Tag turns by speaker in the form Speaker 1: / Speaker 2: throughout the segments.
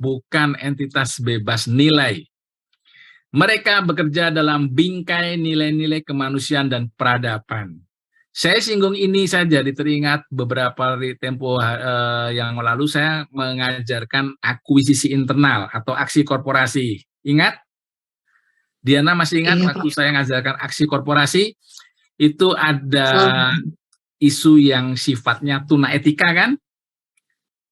Speaker 1: bukan entitas bebas nilai. Mereka bekerja dalam bingkai nilai-nilai kemanusiaan dan peradaban. Saya singgung ini saja, teringat beberapa tempo yang lalu saya mengajarkan akuisisi internal atau aksi korporasi. Ingat? Diana masih ingat waktu saya mengajarkan aksi korporasi? Itu ada isu yang sifatnya tuna etika kan?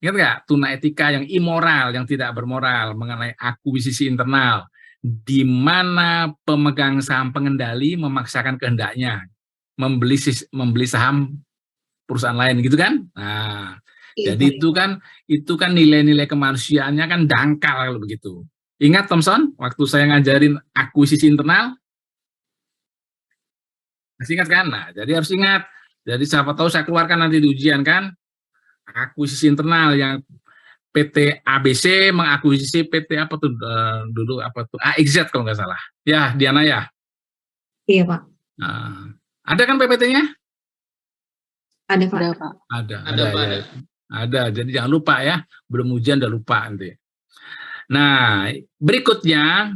Speaker 1: Ingat nggak? Tuna etika yang immoral, yang tidak bermoral mengenai akuisisi internal, di mana pemegang saham pengendali memaksakan kehendaknya membeli saham perusahaan lain gitu kan? Nah, jadi itu kan nilai-nilai kemanusiaannya kan dangkal kalau begitu. Ingat Thompson, waktu saya ngajarin akuisisi internal, masih ingat kan? Nah, jadi harus ingat. Jadi siapa tahu saya keluarkan nanti di ujian kan, akuisisi internal yang PT ABC mengakuisisi PT apa tuh dulu apa tuh AXZ kalau nggak salah. Ya, Diana ya.
Speaker 2: Iya Pak.
Speaker 1: Nah, ada kan PPT-nya?
Speaker 2: Ada Pak.
Speaker 1: Ada. Jadi jangan lupa ya, belum ujian udah lupa nanti. Nah, berikutnya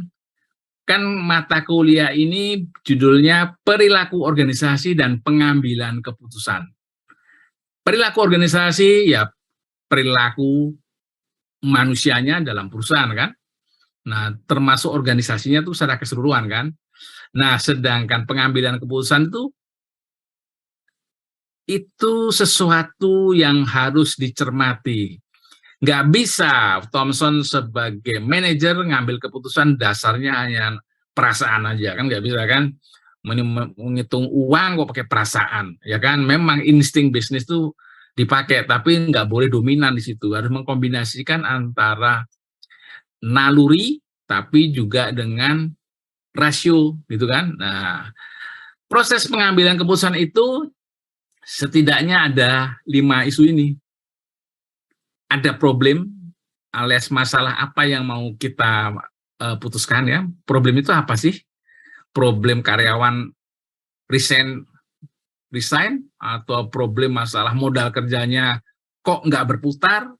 Speaker 1: kan mata kuliah ini judulnya perilaku organisasi dan pengambilan keputusan. Perilaku organisasi ya perilaku manusianya dalam perusahaan kan. Nah, termasuk organisasinya tuh secara keseluruhan kan. Nah, sedangkan pengambilan keputusan itu sesuatu yang harus dicermati. Nggak bisa Thompson sebagai manajer ngambil keputusan dasarnya hanya perasaan aja kan, nggak bisa kan, menghitung uang kok pakai perasaan ya kan. Memang insting bisnis tuh dipakai tapi nggak boleh dominan di situ, harus mengkombinasikan antara naluri tapi juga dengan rasio gitu kan. Nah, proses pengambilan keputusan itu setidaknya ada 5 isu ini. Ada problem alias masalah apa yang mau kita putuskan ya. Problem itu apa sih? Problem karyawan resign atau problem masalah modal kerjanya kok nggak berputar?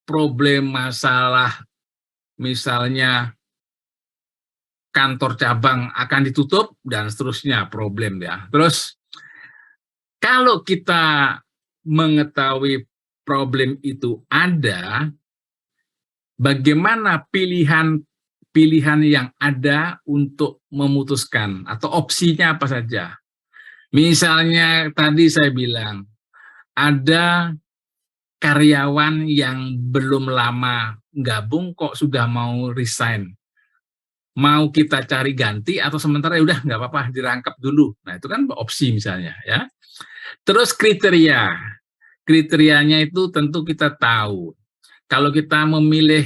Speaker 1: Problem masalah misalnya kantor cabang akan ditutup dan seterusnya, problem ya. Terus kalau kita mengetahui problem itu ada, bagaimana pilihan yang ada untuk memutuskan atau opsinya apa saja. Misalnya tadi saya bilang ada karyawan yang belum lama gabung kok sudah mau resign. Mau kita cari ganti atau sementara ya udah nggak apa-apa dirangkap dulu. Nah, itu kan opsi misalnya ya. Terus kriterianya itu tentu kita tahu. Kalau kita memilih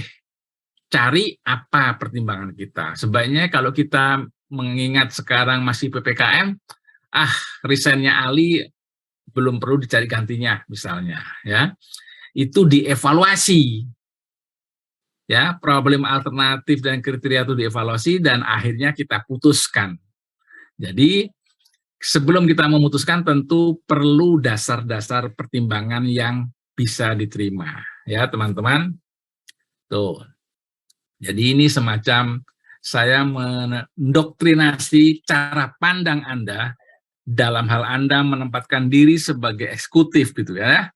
Speaker 1: cari apa pertimbangan kita. Sebaiknya kalau kita mengingat sekarang masih PPKM, resignnya Ali belum perlu dicari gantinya misalnya ya. Itu dievaluasi. Ya, problem alternatif dan kriteria itu dievaluasi dan akhirnya kita putuskan. Jadi sebelum kita memutuskan tentu perlu dasar-dasar pertimbangan yang bisa diterima ya teman-teman. Tuh. Jadi ini semacam saya mendoktrinasi cara pandang Anda dalam hal Anda menempatkan diri sebagai eksekutif gitu ya.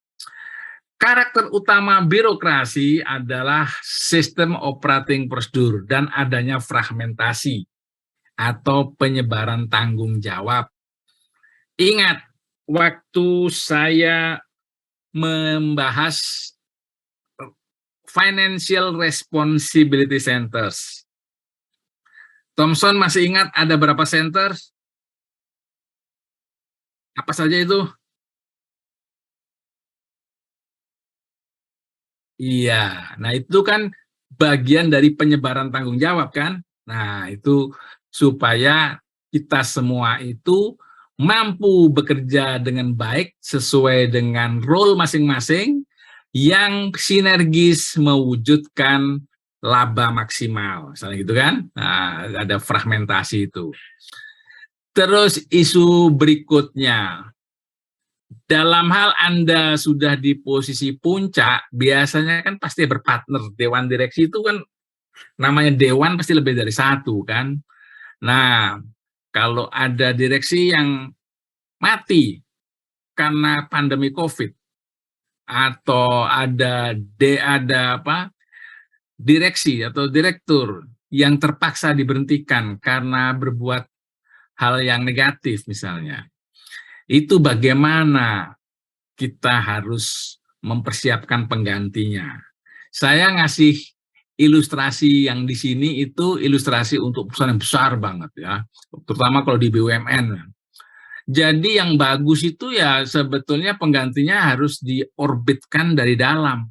Speaker 1: Karakter utama birokrasi adalah sistem operating prosedur dan adanya fragmentasi atau penyebaran tanggung jawab. Ingat, waktu saya membahas Financial Responsibility Centers, Thompson masih ingat ada berapa centers? Apa saja itu? Iya, nah itu kan bagian dari penyebaran tanggung jawab kan. Nah itu supaya kita semua itu mampu bekerja dengan baik sesuai dengan role masing-masing yang sinergis mewujudkan laba maksimal, misalnya gitu kan. Nah, ada fragmentasi itu. Terus isu berikutnya, dalam hal Anda sudah di posisi puncak, biasanya kan pasti berpartner. Dewan direksi itu kan namanya dewan pasti lebih dari satu kan. Nah, kalau ada direksi yang mati karena pandemi COVID atau ada direksi atau direktur yang terpaksa diberhentikan karena berbuat hal yang negatif misalnya. Itu bagaimana kita harus mempersiapkan penggantinya. Saya ngasih ilustrasi yang di sini itu ilustrasi untuk perusahaan yang besar banget ya, terutama kalau di BUMN. Jadi yang bagus itu ya sebetulnya penggantinya harus diorbitkan dari dalam.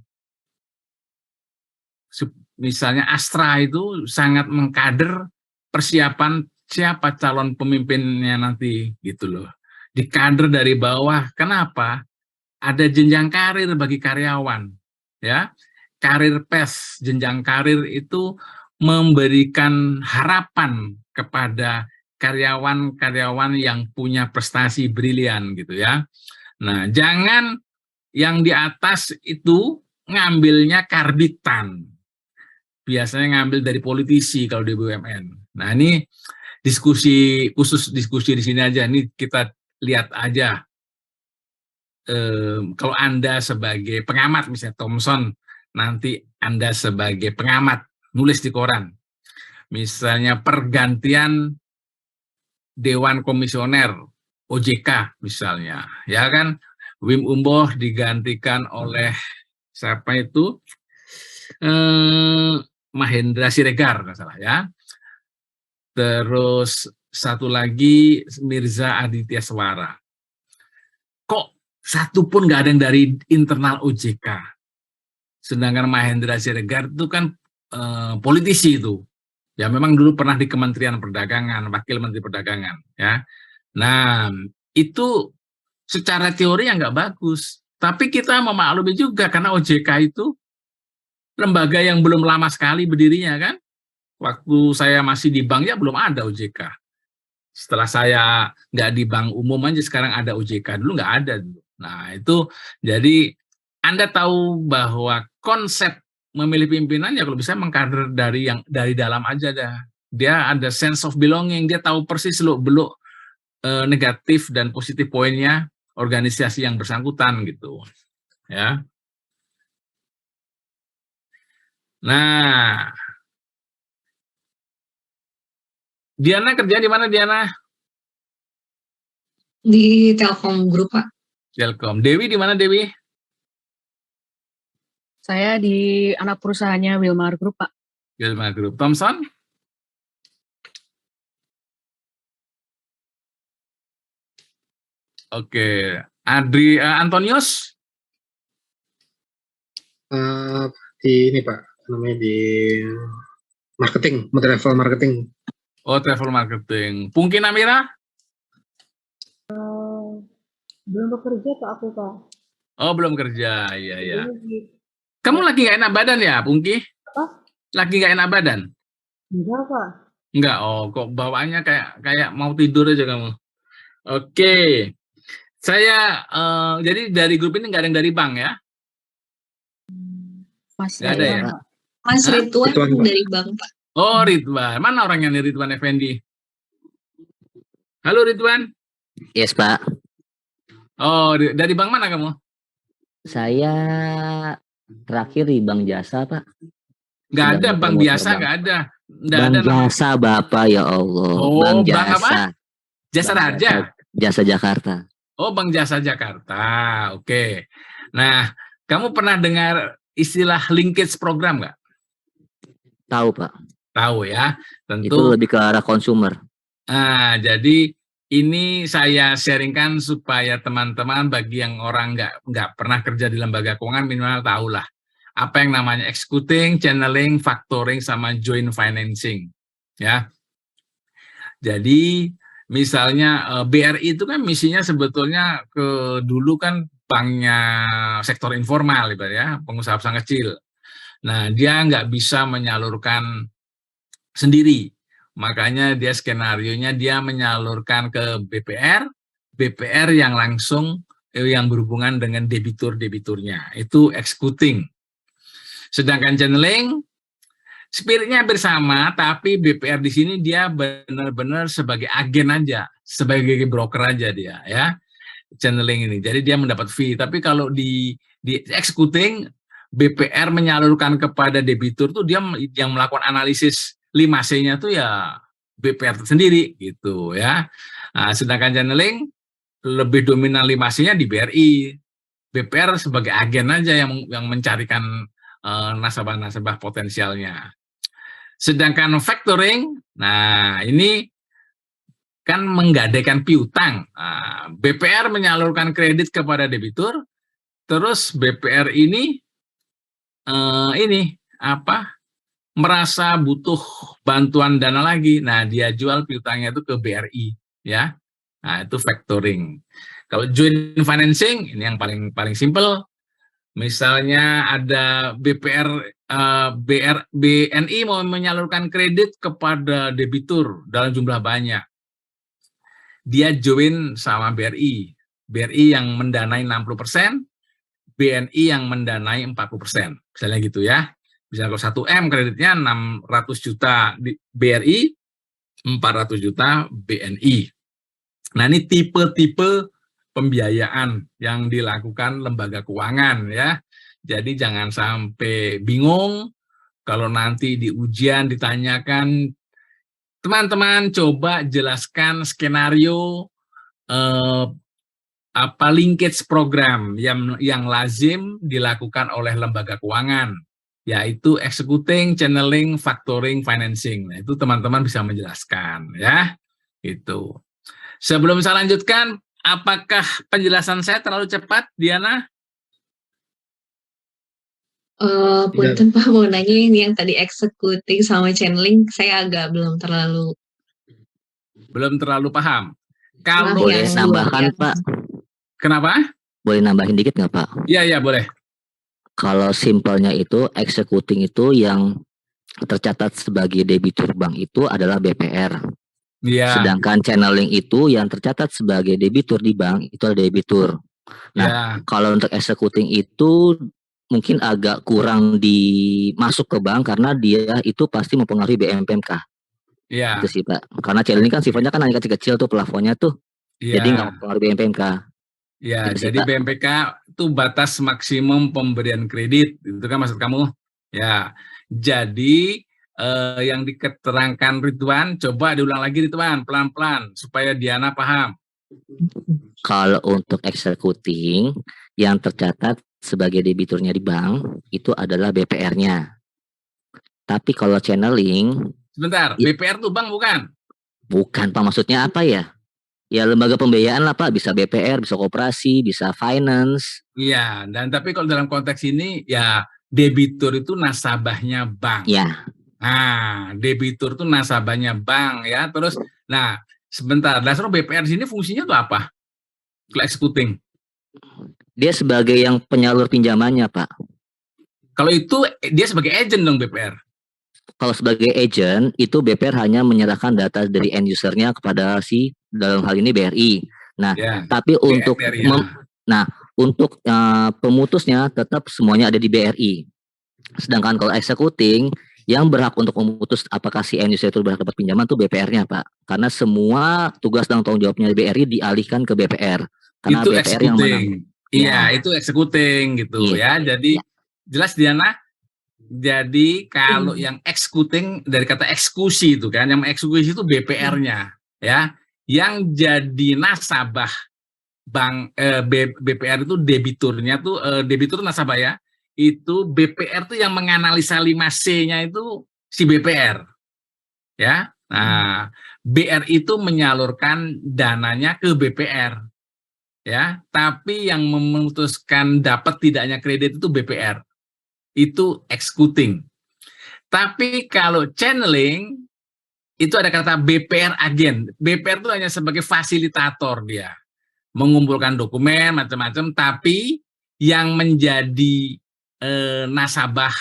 Speaker 1: Misalnya Astra itu sangat mengkader persiapan siapa calon pemimpinnya nanti gitu loh. Dikader dari bawah. Kenapa? Ada jenjang karir bagi karyawan. Ya, karir pes, jenjang karir itu memberikan harapan kepada karyawan-karyawan yang punya prestasi brilian gitu ya. Nah, jangan yang di atas itu ngambilnya karbitan. Biasanya ngambil dari politisi kalau di BUMN. Nah, ini khusus diskusi di sini aja. Ini kita lihat aja. Kalau Anda sebagai pengamat, misalnya Thomson, nanti Anda sebagai pengamat, nulis di koran. Misalnya pergantian Dewan Komisioner, OJK misalnya. Ya kan, Wim Umboh digantikan oleh siapa itu? Mahendra Siregar, nggak salah ya. Terus satu lagi Mirza Aditya Suara. Kok satu pun nggak ada yang dari internal OJK. Sedangkan Mahendra Siregar itu kan politisi itu. Ya memang dulu pernah di Kementerian Perdagangan, Wakil Menteri Perdagangan. Ya. Nah, itu secara teori yang nggak bagus. Tapi kita memaklumi juga karena OJK itu lembaga yang belum lama sekali berdirinya kan. Waktu saya masih di bank ya belum ada OJK. Setelah saya nggak di bank umum aja sekarang ada OJK, dulu nggak ada. Nah itu jadi Anda tahu bahwa konsep memilih pimpinan ya kalau bisa mengkader dari dalam aja dah. Dia ada sense of belonging, dia tahu persis seluk-beluk negatif dan positif poinnya organisasi yang bersangkutan gitu. Ya. Nah, Diana kerja di mana Diana?
Speaker 2: Di Telkom Group, Pak.
Speaker 1: Telkom. Dewi di mana Dewi?
Speaker 3: Saya di anak perusahaannya Wilmar Group, Pak.
Speaker 1: Wilmar Group. Thomson? Oke. Antonius?
Speaker 4: Di ini Pak, namanya di marketing, travel marketing.
Speaker 1: Oh, travel marketing. Pungki Amira?
Speaker 5: Belum bekerja Pak aku, Pak.
Speaker 1: Oh, belum kerja. Iya, iya.
Speaker 5: Jadi,
Speaker 1: Kamu lagi nggak enak badan ya, Pungki?
Speaker 5: Apa?
Speaker 1: Lagi nggak enak badan?
Speaker 5: enggak, Pak.
Speaker 1: Enggak. Oh, kok bawaannya kayak mau tidur aja kamu. Oke. Saya jadi dari grup ini nggak ada yang dari bank ya?
Speaker 3: Mas
Speaker 1: Nggak ada ya?
Speaker 2: Mas
Speaker 1: Hah?
Speaker 2: Ridwan
Speaker 4: Ridwan, Pak.
Speaker 2: dari bank, Pak.
Speaker 1: Oh, Ridwan. Mana orangnya nih Ridwan Effendi? Halo Ridwan.
Speaker 6: Yes, Pak.
Speaker 1: Oh, dari bank mana kamu?
Speaker 6: Saya terakhir di Bank Jasa, Pak.
Speaker 1: Nggak
Speaker 6: Sudah
Speaker 1: ada, bank
Speaker 6: muter-muter
Speaker 1: biasa
Speaker 6: bank.
Speaker 1: nggak ada. Nggak
Speaker 6: Bank
Speaker 1: ada nama.
Speaker 6: Jasa, Bapak, ya Allah.
Speaker 1: Oh,
Speaker 6: Bank
Speaker 1: bank apa?
Speaker 6: Jasa.
Speaker 1: Jasa
Speaker 6: Bank
Speaker 1: Raja.
Speaker 6: Jasa Jakarta.
Speaker 1: Oh, Bank Jasa Jakarta. Oke. Nah, kamu pernah dengar istilah linkage program nggak?
Speaker 6: Tahu, Pak.
Speaker 1: Tahu ya.
Speaker 6: Itu
Speaker 1: Tentu.
Speaker 6: lebih ke arah konsumer.
Speaker 1: Nah, jadi ini saya sharingkan supaya teman-teman bagi yang orang nggak pernah kerja di lembaga keuangan minimal tahulah apa yang namanya executing, channeling, factoring, sama joint financing. Ya. Jadi misalnya BRI itu kan misinya sebetulnya dulu kan banknya sektor informal ya, pengusaha usaha kecil. Nah, dia nggak bisa menyalurkan sendiri. Makanya dia skenarionya dia menyalurkan ke BPR yang langsung yang berhubungan dengan debitur-debiturnya. Itu executing. Sedangkan channeling, spiritnya bersama, tapi BPR di sini dia benar-benar sebagai agen aja, sebagai broker aja dia, ya. Channeling ini. Jadi dia mendapat fee. Tapi kalau di executing, BPR menyalurkan kepada debitur tuh dia yang melakukan analisis 5C-nya tuh ya BPR sendiri gitu ya. Nah, sedangkan channeling lebih dominan 5C-nya di BRI. BPR sebagai agen aja yang mencarikan nasabah-nasabah potensialnya. Sedangkan factoring, nah ini kan menggadaikan piutang. Nah, BPR menyalurkan kredit kepada debitur, terus BPR ini merasa butuh bantuan dana lagi. Nah, dia jual piutangnya itu ke BRI, ya. Nah, itu factoring. Kalau joint financing, ini yang paling simple. Misalnya ada BNI mau menyalurkan kredit kepada debitur dalam jumlah banyak. Dia join sama BRI. BRI yang mendanai 60%, BNI yang mendanai 40%. Misalnya gitu ya. Misalnya kalau 1M kreditnya 600 juta di BRI, 400 juta BNI. Nah, ini tipe-tipe pembiayaan yang dilakukan lembaga keuangan ya. Jadi jangan sampai bingung kalau nanti di ujian ditanyakan, teman-teman coba jelaskan skenario linkage program yang lazim dilakukan oleh lembaga keuangan, yaitu executing, channeling, factoring, financing. Nah, itu teman-teman bisa menjelaskan ya. Itu. Sebelum saya lanjutkan, apakah penjelasan saya terlalu cepat, Diana?
Speaker 2: Punten Pak, mau nanya ini yang tadi executing sama channeling, saya agak belum terlalu
Speaker 1: paham. Kalau
Speaker 6: Boleh
Speaker 2: yang
Speaker 6: nambahkan,
Speaker 2: dua,
Speaker 6: Pak?
Speaker 1: Kenapa?
Speaker 6: Boleh nambahin dikit nggak, Pak?
Speaker 1: Iya, boleh.
Speaker 6: Kalau simpelnya itu, executing itu yang tercatat sebagai debitur bank itu adalah BPR.
Speaker 1: Iya.
Speaker 6: Sedangkan channeling itu yang tercatat sebagai debitur di bank itu adalah debitur. Nah,
Speaker 1: Ya.
Speaker 6: kalau untuk executing itu mungkin agak kurang dimasuk ke bank karena dia itu pasti mempengaruhi BMPMK.
Speaker 1: Iya.
Speaker 6: Itu sih, Pak. Karena channeling kan sifatnya kan hanya kecil-kecil tuh plafonnya tuh.
Speaker 1: Iya.
Speaker 6: Jadi nggak mempengaruhi BMPMK.
Speaker 1: Ya,
Speaker 6: Gitu sih,
Speaker 1: jadi
Speaker 6: Pak.
Speaker 1: BMPK itu batas maksimum pemberian kredit, itu kan maksud kamu? Ya, jadi yang diketerangkan Ridwan, coba diulang lagi Ridwan, pelan-pelan, supaya Diana paham.
Speaker 6: Kalau untuk executing yang tercatat sebagai debiturnya di bank itu adalah BPR-nya. Tapi kalau channeling
Speaker 1: Sebentar, BPR tuh bank bukan?
Speaker 6: bukan, Pak, maksudnya apa ya? Ya lembaga pembiayaan lah, Pak, bisa BPR, bisa koperasi, bisa finance.
Speaker 1: Iya, dan tapi kalau dalam konteks ini, ya debitur itu nasabahnya bank.
Speaker 6: Ya,
Speaker 1: Nah, debitur itu nasabahnya bank ya. Terus, nah sebentar, dasar BPR di sini fungsinya tuh apa? Kalau executing.
Speaker 6: dia sebagai yang penyalur pinjamannya, Pak.
Speaker 1: Kalau itu dia sebagai agent dong BPR.
Speaker 6: Kalau sebagai agent itu BPR hanya menyerahkan data dari end usernya kepada si dalam hal ini BRI. Nah,
Speaker 1: Ya,
Speaker 6: tapi untuk
Speaker 1: BRI, ya.
Speaker 6: untuk pemutusnya tetap semuanya ada di BRI. Sedangkan kalau executing yang berhak untuk memutus apakah si end user itu berhak dapat pinjaman itu BPR-nya, Pak. Karena semua tugas dan tanggung jawabnya BRI dialihkan ke BPR. Karena
Speaker 1: Itu
Speaker 6: BPR yang
Speaker 1: executing. Iya,
Speaker 6: Ya.
Speaker 1: itu executing gitu ya. Jadi jelas Diana. Jadi kalau yang executing dari kata eksekusi itu kan, yang eksekusi itu BPR-nya ya. Yang jadi nasabah bank BPR itu debiturnya tuh debitur nasabah ya. Itu BPR tuh yang menganalisa 5C-nya itu si BPR. Ya. Nah, BRI itu menyalurkan dananya ke BPR. Ya, tapi yang memutuskan dapat tidaknya kredit itu BPR. Itu executing. Tapi kalau channeling itu ada kata BPR agen. BPR itu hanya sebagai fasilitator dia. Mengumpulkan dokumen macam-macam, tapi yang menjadi nasabah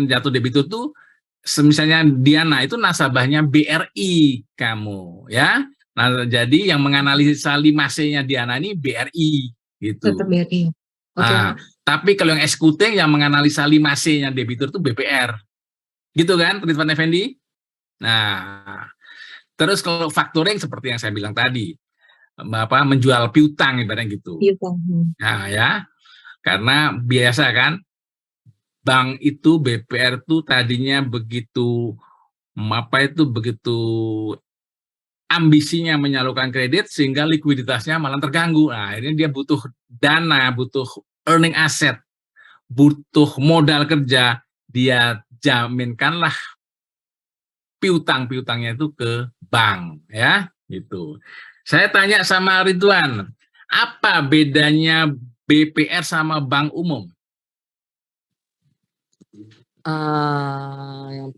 Speaker 1: jatuh debitur itu misalnya Diana itu nasabahnya BRI kamu ya. Nah, jadi yang menganalisa 5C-nya Diana ini BRI gitu.
Speaker 2: Tetap BRI. Oke.
Speaker 1: Ah, tapi kalau yang executing yang menganalisa 5C-nya debitur itu BPR. Gitu kan, Ridwan Effendi? Nah, terus kalau factoring seperti yang saya bilang tadi, menjual piutang ibaratnya gitu.
Speaker 2: Piutang.
Speaker 1: Nah, ya. Karena biasa kan bank itu BPR tuh tadinya begitu ambisinya menyalurkan kredit sehingga likuiditasnya malah terganggu. Nah, ini dia butuh dana, butuh earning asset, butuh modal kerja, dia jaminkanlah piutang-piutangnya itu ke bank, ya, gitu. Saya tanya sama Ridwan, apa bedanya BPR sama bank umum?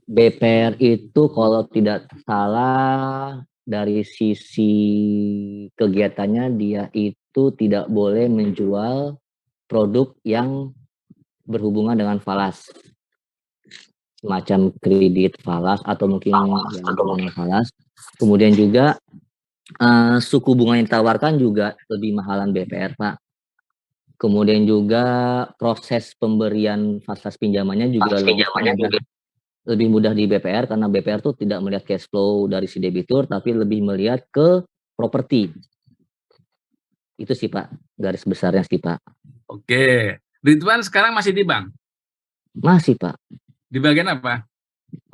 Speaker 6: BPR itu kalau tidak salah dari sisi kegiatannya dia itu tidak boleh menjual produk yang berhubungan dengan falas, semacam kredit falas atau mungkin yang berhubungan falas. Kemudian juga suku bunga yang ditawarkan juga lebih mahalan BPR, Pak. Kemudian juga proses pemberian fasilitas pinjamannya juga lebih mudah di BPR karena BPR tuh tidak melihat cash flow dari si debitur tapi lebih melihat ke properti. Itu sih Pak, garis besarnya sih Pak.
Speaker 1: Oke, Ridwan sekarang masih di bank?
Speaker 6: Masih Pak.
Speaker 1: Di bagian apa?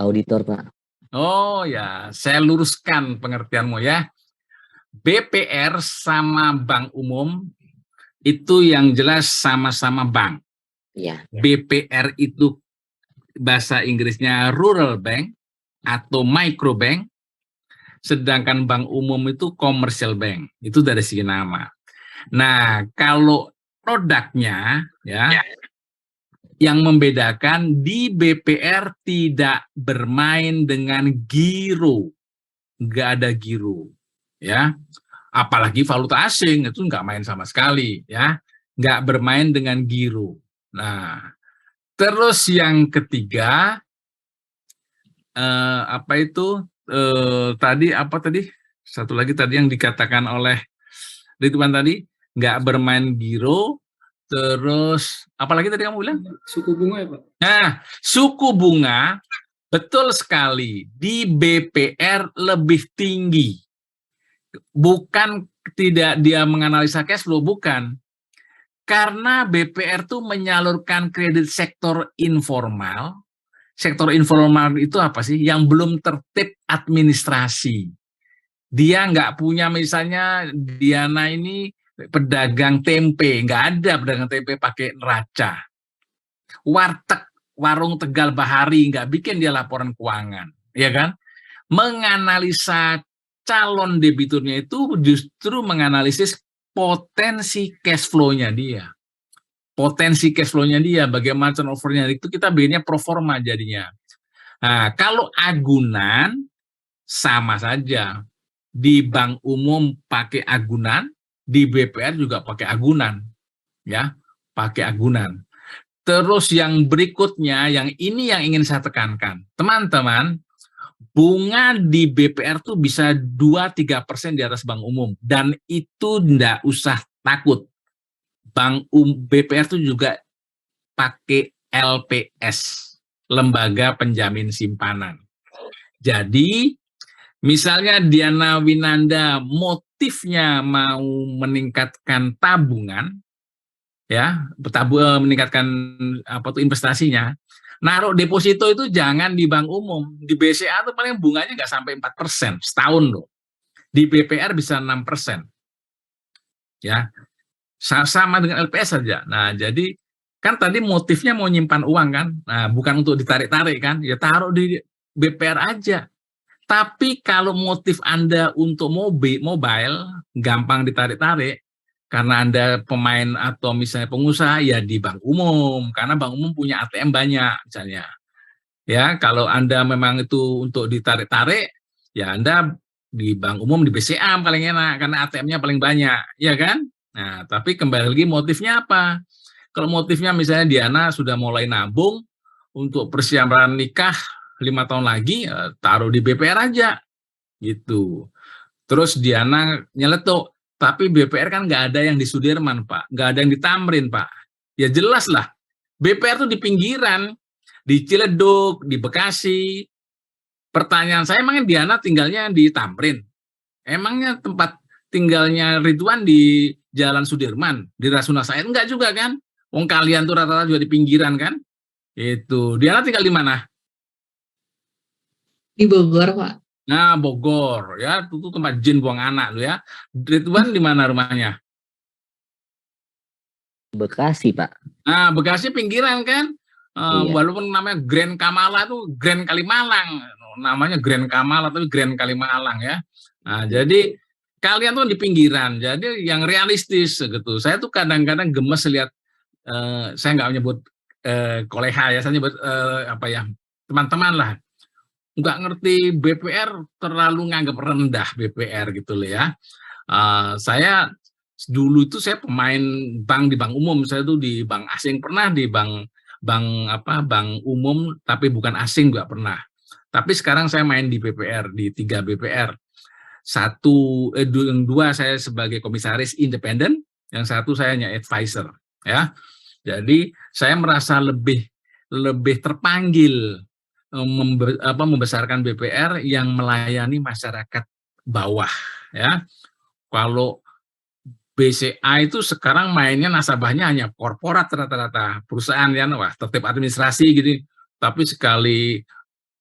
Speaker 6: Auditor Pak.
Speaker 1: Oh ya, saya luruskan pengertianmu ya. BPR sama bank umum itu yang jelas sama-sama bank.
Speaker 6: Iya.
Speaker 1: BPR itu bahasa Inggrisnya rural bank atau micro bank, sedangkan bank umum itu commercial bank. Itu dari segi nama. Nah, kalau produknya ya, yang membedakan di BPR tidak bermain dengan giro, nggak ada giro, ya. Apalagi valuta asing itu nggak main sama sekali, ya, nggak bermain dengan giro. Nah, terus yang ketiga tadi satu lagi tadi yang dikatakan oleh Ridwan tadi nggak bermain giro, terus apalagi tadi kamu bilang
Speaker 4: Suku bunga ya Pak?
Speaker 1: Nah, suku bunga betul sekali di BPR lebih tinggi. Bukan tidak dia menganalisa cash flow, bukan. Karena BPR tuh menyalurkan kredit sektor informal. Sektor informal itu apa sih? Yang belum tertib administrasi. Dia nggak punya, misalnya Diana ini pedagang tempe, nggak ada pedagang tempe pakai neraca. Warteg, warung Tegal Bahari, nggak bikin dia laporan keuangan, ya kan? Menganalisa calon debiturnya itu justru menganalisis potensi cash flow-nya dia. Potensi cash flow-nya dia, bagaimana turnover-nya, itu kita bikinnya pro forma jadinya. Nah, kalau agunan, sama saja. Di bank umum pakai agunan, di BPR juga pakai agunan. Ya, pakai agunan. Terus yang berikutnya, yang ini yang ingin saya tekankan. Teman-teman, bunga di BPR tuh bisa 2-3% di atas bank umum. Dan itu enggak usah takut. BPR tuh juga pakai LPS, Lembaga Penjamin Simpanan. Jadi, misalnya Diana Winanda motifnya mau meningkatkan tabungan, ya, meningkatkan investasinya, naruh deposito itu jangan di bank umum, di BCA itu paling bunganya nggak sampai 4% setahun loh, di BPR bisa 6%, ya, sama dengan LPS saja. Nah, jadi kan tadi motifnya mau nyimpan uang kan, nah bukan untuk ditarik-tarik kan, ya taruh di BPR aja. Tapi kalau motif Anda untuk mobile gampang ditarik-tarik, karena Anda pemain atau misalnya pengusaha, ya di bank umum, karena bank umum punya ATM banyak misalnya. Ya, kalau Anda memang itu untuk ditarik-tarik, ya Anda di bank umum, di BCA paling enak, karena ATM-nya paling banyak, ya kan? Nah, tapi kembali lagi motifnya apa? Kalau motifnya misalnya Diana sudah mulai nabung untuk persiapan nikah 5 tahun lagi, taruh di BPR aja, gitu. Terus Diana nyeletuk, Tapi BPR kan nggak ada yang di Sudirman, Pak. Nggak ada yang di Tamrin, Pak. Ya jelas lah. BPR tuh di pinggiran, di Ciledug, di Bekasi. Pertanyaan saya, emangnya Diana tinggalnya di Tamrin? Emangnya tempat tinggalnya Ridwan di Jalan Sudirman, di Rasuna Said? Enggak juga kan? Wong kalian tuh rata-rata juga di pinggiran kan? Itu. Diana tinggal di mana?
Speaker 2: Di Bogor, Pak.
Speaker 1: Nah, Bogor. Ya, itu tempat jin buang anak lu ya. Ridwan di mana rumahnya?
Speaker 6: Bekasi, Pak.
Speaker 1: Nah, Bekasi pinggiran kan?
Speaker 6: Iya.
Speaker 1: Walaupun namanya Grand Kamala itu Grand Kalimalang. Namanya Grand Kamala tapi Grand Kalimalang ya. Nah, jadi kalian tuh di pinggiran. Jadi yang realistis gitu. Saya tuh kadang-kadang gemes lihat saya nggak menyebut koleha ya, saya nyebut apa ya, teman-teman lah. Nggak ngerti BPR, terlalu nganggap rendah BPR gitu loh ya. Saya dulu itu saya pemain bank di bank umum, saya tuh di bank asing pernah, di bank umum tapi bukan asing juga pernah. Tapi sekarang saya main di BPR, di 3 BPR. Yang dua saya sebagai komisaris independen, yang satu saya hanya advisor ya. Jadi saya merasa lebih terpanggil membesarkan BPR yang melayani masyarakat bawah ya. Kalau BCA itu sekarang mainnya nasabahnya hanya korporat rata-rata perusahaan ya, wah tertib administrasi gitu. Tapi sekali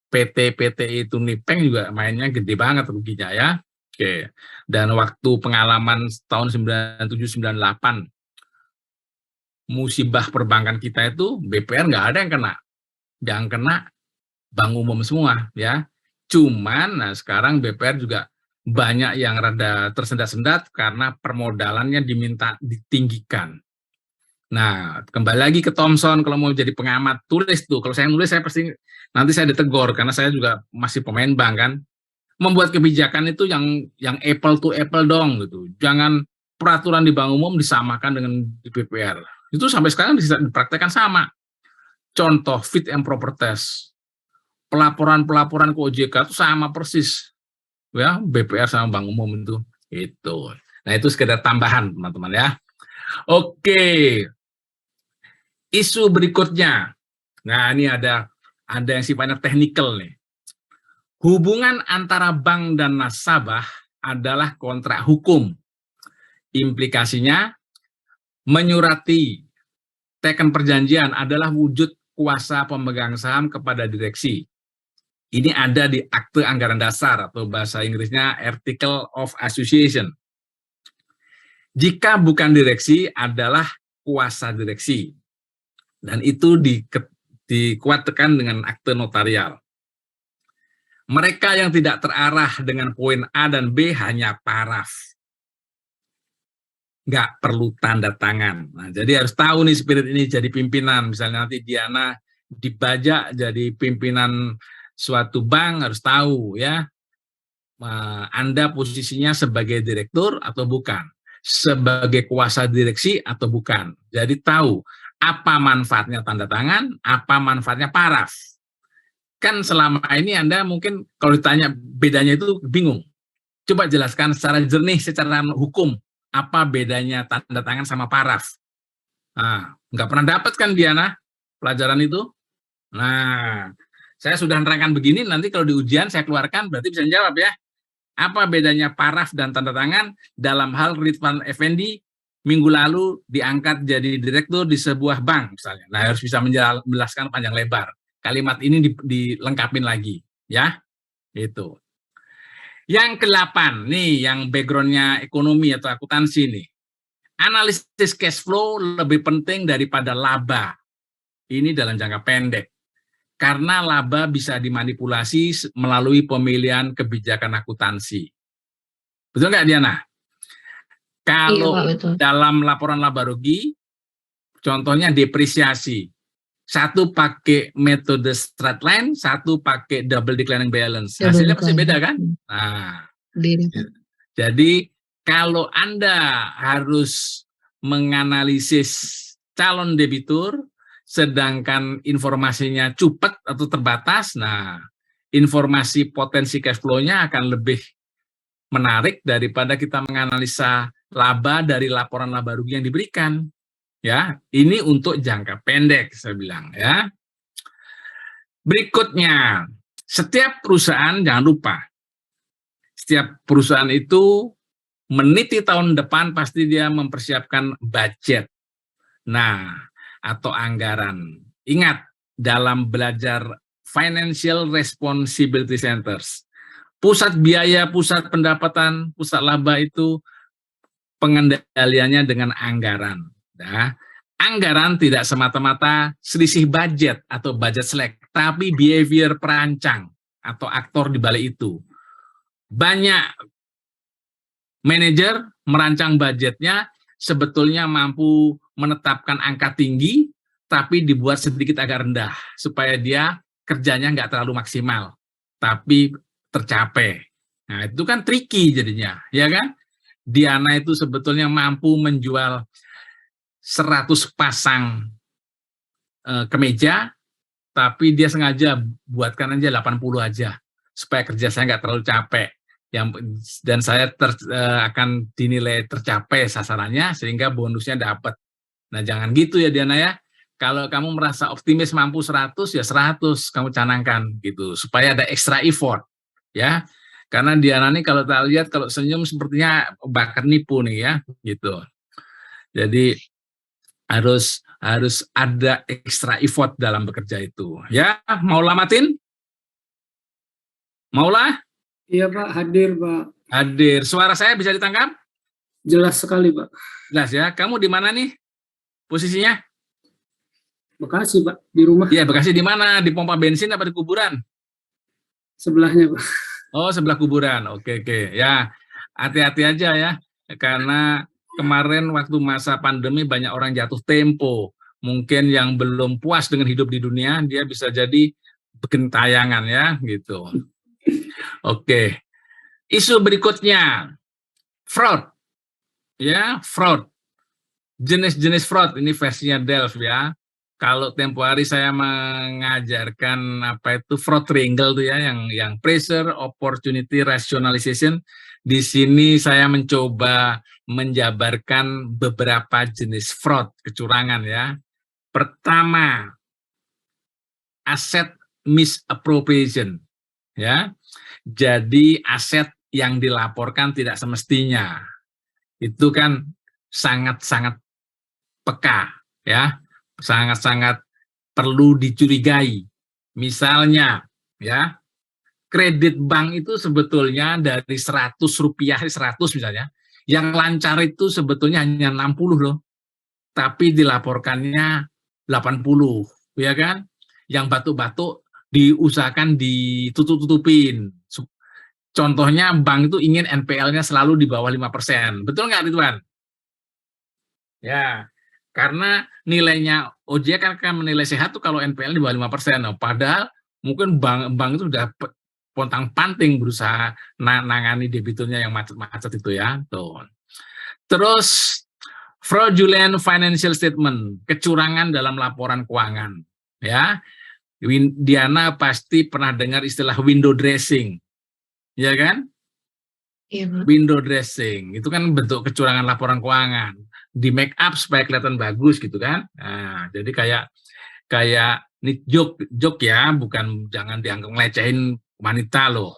Speaker 1: PT itu nipeng juga mainnya gede banget ruginya ya. Oke. Dan waktu pengalaman tahun 97-98 musibah perbankan kita itu BPR nggak ada yang kena. Yang kena bank umum semua ya. Cuman nah sekarang BPR juga banyak yang rada tersendat-sendat karena permodalannya ditinggikan. Nah, kembali lagi ke Thomson, kalau mau jadi pengamat tulis tuh. Kalau saya nulis saya pasti nanti saya ditegur karena saya juga masih pemain bank kan. Membuat kebijakan itu yang apple to apple dong gitu. Jangan peraturan di bank umum disamakan dengan di BPR. Itu sampai sekarang bisa dipraktekkan sama. Contoh fit and proper test. Pelaporan ke OJK itu sama persis. Ya, BPR sama bank umum itu. Nah, itu sekedar tambahan, teman-teman ya. Oke. Isu berikutnya. Nah, ini ada yang sifatnya teknikal nih. Hubungan antara bank dan nasabah adalah kontrak hukum. Implikasinya menyurati teken perjanjian adalah wujud kuasa pemegang saham kepada direksi. Ini ada di Akte Anggaran Dasar atau bahasa Inggrisnya Article of Association. Jika bukan direksi adalah kuasa direksi. Dan itu dikuatkan dengan akte notarial. Mereka yang tidak terarah dengan poin A dan B hanya paraf. Nggak perlu tanda tangan. Nah, jadi harus tahu nih spirit ini jadi pimpinan. Misalnya nanti Diana dibajak jadi pimpinan suatu bank, harus tahu ya. Anda posisinya sebagai direktur atau bukan. Sebagai kuasa direksi atau bukan. Jadi tahu apa manfaatnya tanda tangan, apa manfaatnya paraf. Kan selama ini Anda mungkin kalau ditanya bedanya itu bingung. Coba jelaskan secara jernih, secara hukum, apa bedanya tanda tangan sama paraf. Nah, nggak pernah dapat kan Diana pelajaran itu? Nah, saya sudah nerangkan begini, nanti kalau di ujian saya keluarkan, berarti bisa jawab ya. Apa bedanya paraf dan tanda tangan dalam hal Ridwan Effendi minggu lalu diangkat jadi direktur di sebuah bank misalnya. Nah, harus bisa menjelaskan panjang lebar. Kalimat ini dilengkapin lagi, ya. Itu. Yang ke-8, nih yang background-nya ekonomi atau akuntansi nih. Analisis cash flow lebih penting daripada laba. Ini dalam jangka pendek. Karena laba bisa dimanipulasi melalui pemilihan kebijakan akuntansi. Betul nggak, Diana? Kalau
Speaker 2: Iya, Pak, betul.
Speaker 1: dalam laporan laba rugi, contohnya depresiasi. Satu pakai metode straight line, satu pakai double declining balance. Hasilnya pasti beda kan? Nah,
Speaker 2: Beda.
Speaker 1: jadi kalau Anda harus menganalisis calon debitur, sedangkan informasinya cepat atau terbatas, nah informasi potensi cash flow-nya akan lebih menarik daripada kita menganalisa laba dari laporan laba rugi yang diberikan. Ya, ini untuk jangka pendek saya bilang ya. Berikutnya, setiap perusahaan jangan lupa, setiap perusahaan itu meniti tahun depan pasti dia mempersiapkan budget. Nah, atau anggaran. Ingat, dalam belajar Financial Responsibility Centers, pusat biaya, pusat pendapatan, pusat laba itu pengendaliannya dengan anggaran. Nah, anggaran tidak semata-mata selisih budget atau budget slack, tapi behavior perancang atau aktor di balik itu. Banyak manajer merancang budgetnya sebetulnya mampu menetapkan angka tinggi, tapi dibuat sedikit agak rendah, supaya dia kerjanya nggak terlalu maksimal, tapi tercapai. Nah, itu kan tricky jadinya, ya kan? Diana itu sebetulnya mampu menjual 100 pasang kemeja, tapi dia sengaja buatkan aja 80 aja, supaya kerja saya nggak terlalu capek. Dan saya akan dinilai tercapai sasarannya, sehingga bonusnya dapat. Nah, jangan gitu ya Diana ya. Kalau kamu merasa optimis mampu 100, ya 100 kamu canangkan gitu, supaya ada extra effort ya. Karena Diana nih kalau kita lihat, kalau senyum sepertinya bakar nipu nih ya, gitu. Jadi harus ada extra effort dalam bekerja itu. Ya, Maula Matin? Maula?
Speaker 7: Iya Pak, hadir Pak.
Speaker 1: Hadir. Suara saya bisa ditangkap?
Speaker 7: Jelas sekali Pak.
Speaker 1: Jelas ya. Kamu di mana nih posisinya?
Speaker 7: Bekasi Pak, di rumah.
Speaker 1: Iya, Bekasi di mana? Di pompa bensin apa di kuburan?
Speaker 7: Sebelahnya Pak.
Speaker 1: Oh, sebelah kuburan. Oke. Ya, hati-hati aja ya. Karena kemarin waktu masa pandemi banyak orang jatuh tempo. Mungkin yang belum puas dengan hidup di dunia, dia bisa jadi bikin tayangan ya, gitu. Oke. Isu berikutnya, fraud. Ya, fraud. Jenis-jenis fraud, ini versinya Delft ya. Kalau tempo hari saya mengajarkan apa itu fraud triangle tuh ya, yang pressure, opportunity, rationalization. Di sini saya mencoba menjabarkan beberapa jenis fraud, kecurangan ya. Pertama, aset misappropriation ya. Jadi aset yang dilaporkan tidak semestinya. Itu kan sangat-sangat peka ya. Sangat-sangat perlu dicurigai. Misalnya ya, kredit bank itu sebetulnya dari 100 rupiah, 100 misalnya, yang lancar itu sebetulnya hanya 60 loh, tapi dilaporkannya 80, ya kan? Yang batuk-batuk diusahakan ditutup-tutupin. Contohnya bank itu ingin NPL-nya selalu di bawah 5%. Betul nggak, Ridwan? Ya, karena nilainya OJK kan menilai sehat tuh kalau NPL di bawah 5%. Nah, padahal mungkin bank itu sudah pontang-panting berusaha nangani debiturnya yang macet-macet itu ya. Tuh. Terus fraudulent financial statement, kecurangan dalam laporan keuangan. Ya, Diana pasti pernah dengar istilah window dressing, ya kan?
Speaker 2: Iya, Pak.
Speaker 1: Window dressing itu kan bentuk kecurangan laporan keuangan, di make up supaya kelihatan bagus gitu kan. Nah, jadi kayak ini joke ya, bukan, jangan dianggap ngelecehin wanita loh.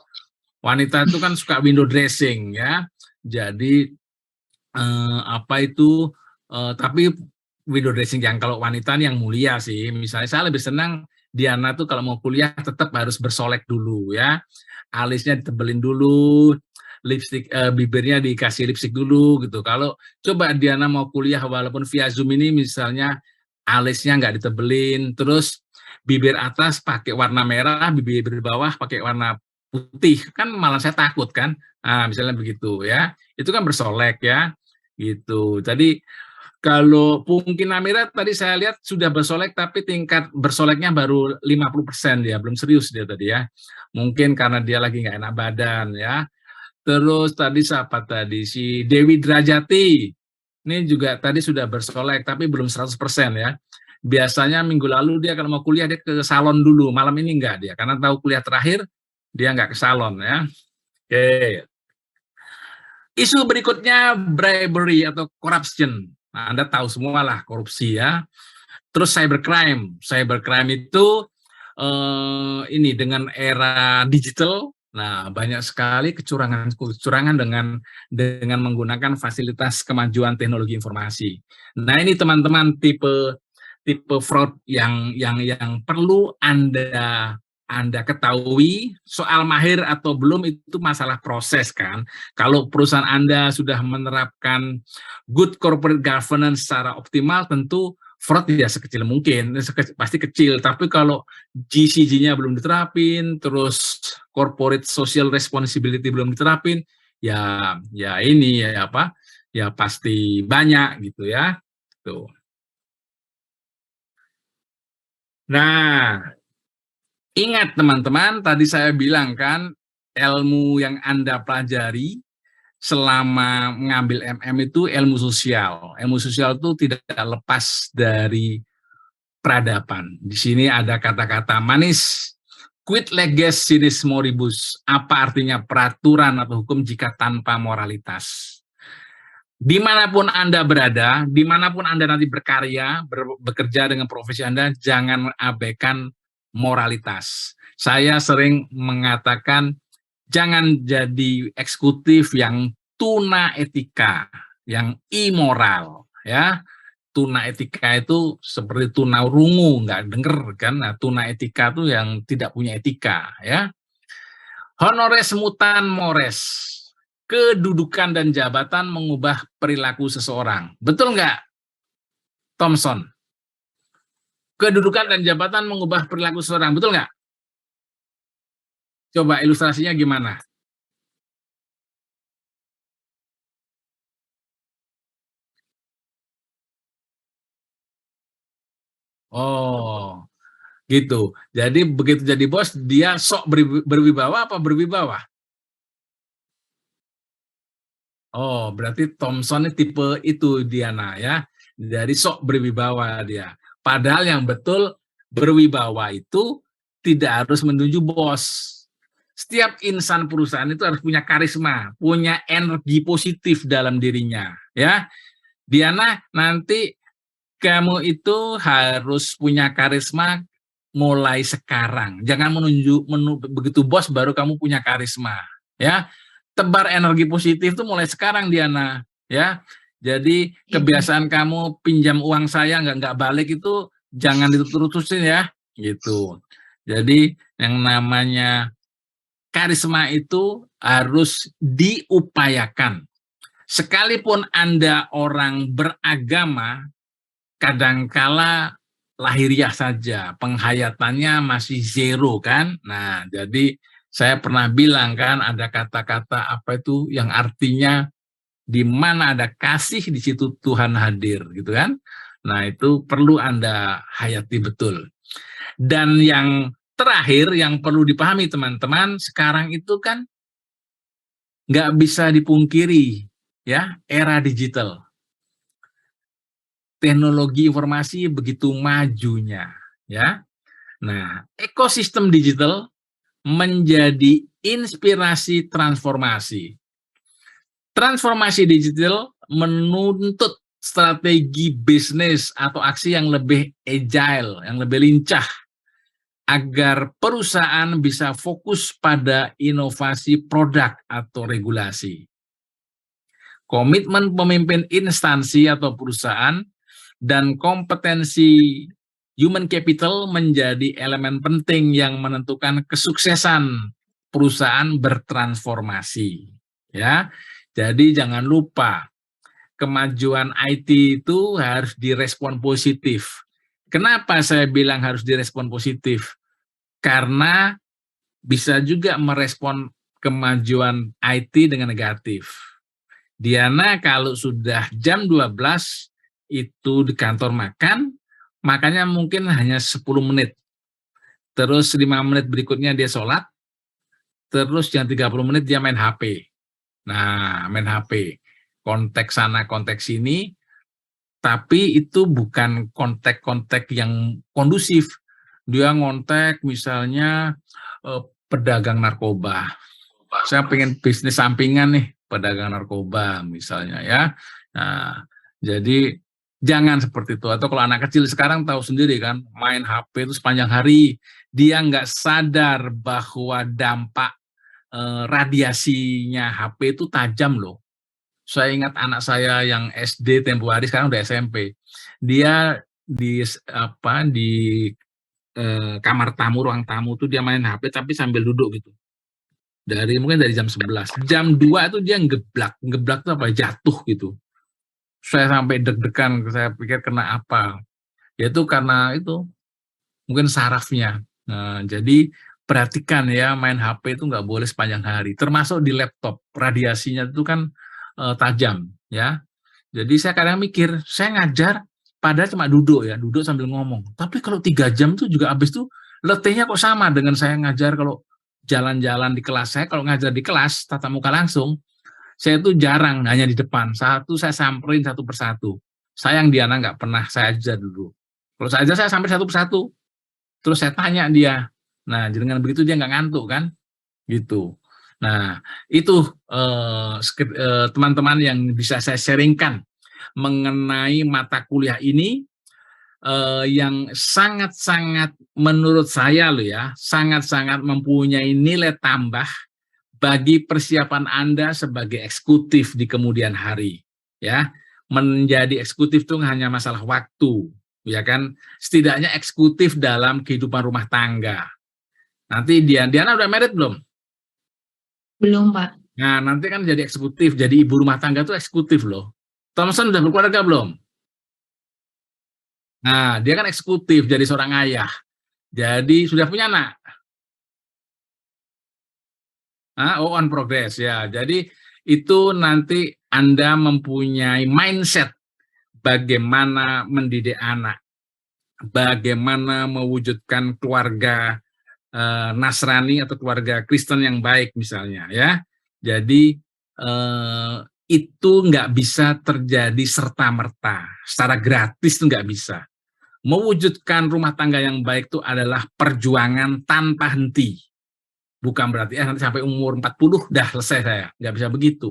Speaker 1: Wanita itu kan suka window dressing ya. Jadi tapi window dressing yang kalau wanita nih yang mulia sih. Misalnya saya lebih senang Diana tuh kalau mau kuliah tetap harus bersolek dulu ya. Alisnya ditebelin dulu, lipstick bibirnya dikasih lipstick dulu gitu. Kalau coba Diana mau kuliah walaupun via Zoom ini misalnya alisnya nggak ditebelin, terus bibir atas pakai warna merah, bibir bawah pakai warna putih, kan malah saya takut kan. Nah, misalnya begitu ya. Itu kan bersolek ya. Gitu. Tadi kalau Pungki Namira tadi saya lihat sudah bersolek, tapi tingkat bersoleknya baru 50% dia, belum serius dia tadi ya. Mungkin karena dia lagi nggak enak badan ya. Terus tadi siapa tadi? Si Dewi Drajati. Ini juga tadi sudah bersolek, tapi belum 100% ya. Biasanya minggu lalu dia kalau mau kuliah, dia ke salon dulu. Malam ini enggak dia, karena tahu kuliah terakhir, dia nggak ke salon ya. Oke. Isu berikutnya bribery atau corruption. Nah, Anda tahu semua lah korupsi ya. Terus cybercrime. Cybercrime itu ini dengan era digital. Nah, banyak sekali kecurangan dengan menggunakan fasilitas kemajuan teknologi informasi. Nah, ini teman-teman tipe fraud yang perlu Anda ketahui. Soal mahir atau belum itu masalah proses kan. Kalau perusahaan Anda sudah menerapkan good corporate governance secara optimal, tentu fraud ya sekecil mungkin, pasti kecil. Tapi kalau GCG-nya belum diterapin, terus corporate social responsibility belum diterapin, ya ini ya apa? Ya pasti banyak gitu ya. Tuh. Nah, ingat teman-teman, tadi saya bilang kan, ilmu yang Anda pelajari selama mengambil MM itu ilmu sosial. Ilmu sosial itu tidak lepas dari peradaban. Di sini ada kata-kata manis, quid leges sidis moribus. Apa artinya peraturan atau hukum jika tanpa moralitas? Dimanapun Anda berada, dimanapun Anda nanti berkarya, bekerja dengan profesi Anda, jangan abaikan moralitas. Saya sering mengatakan, jangan jadi eksekutif yang tuna etika, yang immoral, ya. Tuna etika itu seperti tuna rungu, nggak denger kan? Nah, tuna etika itu yang tidak punya etika, ya. Honores mutan mores. Kedudukan dan jabatan mengubah perilaku seseorang. Betul nggak, Thompson? Kedudukan dan jabatan mengubah perilaku seseorang. Betul nggak? Coba ilustrasinya gimana? Oh, gitu. Jadi begitu jadi bos, dia sok berwibawa apa berwibawa? Oh, berarti Thompson ini tipe itu Diana ya. Dari sok berwibawa dia. Padahal yang betul berwibawa itu tidak harus menuju bos. Setiap insan perusahaan itu harus punya karisma, punya energi positif dalam dirinya, ya. Diana, nanti kamu itu harus punya karisma mulai sekarang. Jangan begitu bos baru kamu punya karisma, ya. Tebar energi positif itu mulai sekarang, Diana, ya. Jadi kebiasaan kamu pinjam uang saya nggak balik itu jangan diterusin ya, gitu. Jadi yang namanya karisma itu harus diupayakan. Sekalipun Anda orang beragama, kadangkala lahiriah saja, penghayatannya masih zero kan. Nah, jadi saya pernah bilang kan, ada kata-kata apa itu yang artinya di mana ada kasih di situ Tuhan hadir, gitu kan. Nah, itu perlu Anda hayati betul. Dan yang terakhir yang perlu dipahami teman-teman, sekarang itu kan nggak bisa dipungkiri ya, era digital. Teknologi informasi begitu majunya ya. Nah, ekosistem digital menjadi inspirasi transformasi. Transformasi digital menuntut strategi bisnis atau aksi yang lebih agile, yang lebih lincah, agar perusahaan bisa fokus pada inovasi produk atau regulasi. Komitmen pemimpin instansi atau perusahaan dan kompetensi human capital menjadi elemen penting yang menentukan kesuksesan perusahaan bertransformasi. Ya, jadi jangan lupa kemajuan IT itu harus direspon positif. Kenapa saya bilang harus direspon positif? Karena bisa juga merespon kemajuan IT dengan negatif. Diana kalau sudah jam 12 itu di kantor makannya mungkin hanya 10 menit. Terus 5 menit berikutnya dia sholat, terus yang 30 menit dia main HP. Nah, main HP. Kontak sana, kontak sini, tapi itu bukan kontak-kontak yang kondusif. Dia ngontek misalnya pedagang narkoba. Saya pengen bisnis sampingan nih, pedagang narkoba misalnya ya. Nah, jadi jangan seperti itu. Atau kalau anak kecil sekarang tahu sendiri kan, main HP itu sepanjang hari, dia nggak sadar bahwa dampak radiasinya HP itu tajam loh. Saya ingat anak saya yang SD tempo hari, sekarang udah SMP. Dia di kamar tamu, ruang tamu tuh dia main HP tapi sambil duduk gitu. Mungkin dari jam 11. Jam 2 itu dia ngeblak tuh apa? Jatuh gitu. Saya sampai deg-degan, saya pikir kena apa. Yaitu karena itu mungkin sarafnya. Nah, jadi perhatikan ya, main HP itu nggak boleh sepanjang hari. Termasuk di laptop, radiasinya itu kan tajam ya. Jadi saya kadang mikir, saya ngajar padahal cuma duduk sambil ngomong. Tapi kalau 3 jam tuh juga habis tuh letihnya kok sama dengan saya ngajar kalau jalan-jalan di kelas. Saya kalau ngajar di kelas tatap muka langsung, saya tuh jarang hanya di depan. Saya samperin satu persatu. Sayang Diana nggak pernah saya ajar dulu. Kalau saya ajar saya samperin satu persatu. Terus saya tanya dia. Nah, dengan begitu dia nggak ngantuk kan? Gitu. Nah, itu teman-teman yang bisa saya sharingkan mengenai mata kuliah ini yang sangat-sangat menurut saya loh ya, sangat-sangat mempunyai nilai tambah bagi persiapan Anda sebagai eksekutif di kemudian hari. Ya, menjadi eksekutif itu hanya masalah waktu, ya kan? Setidaknya eksekutif dalam kehidupan rumah tangga. Nanti Diana udah married belum?
Speaker 2: Belum, Pak.
Speaker 1: Nah, nanti kan jadi eksekutif, jadi ibu rumah tangga itu eksekutif loh. Thompson udah berkeluarga belum? Nah, dia kan eksekutif, jadi seorang ayah. Jadi sudah punya anak? On progress ya. Jadi itu nanti Anda mempunyai mindset bagaimana mendidik anak, bagaimana mewujudkan keluarga Nasrani atau keluarga Kristen yang baik misalnya ya. Jadi itu nggak bisa terjadi serta-merta, secara gratis itu nggak bisa. Mewujudkan rumah tangga yang baik itu adalah perjuangan tanpa henti. Bukan berarti nanti sampai umur 40 dah selesai saya, nggak bisa begitu.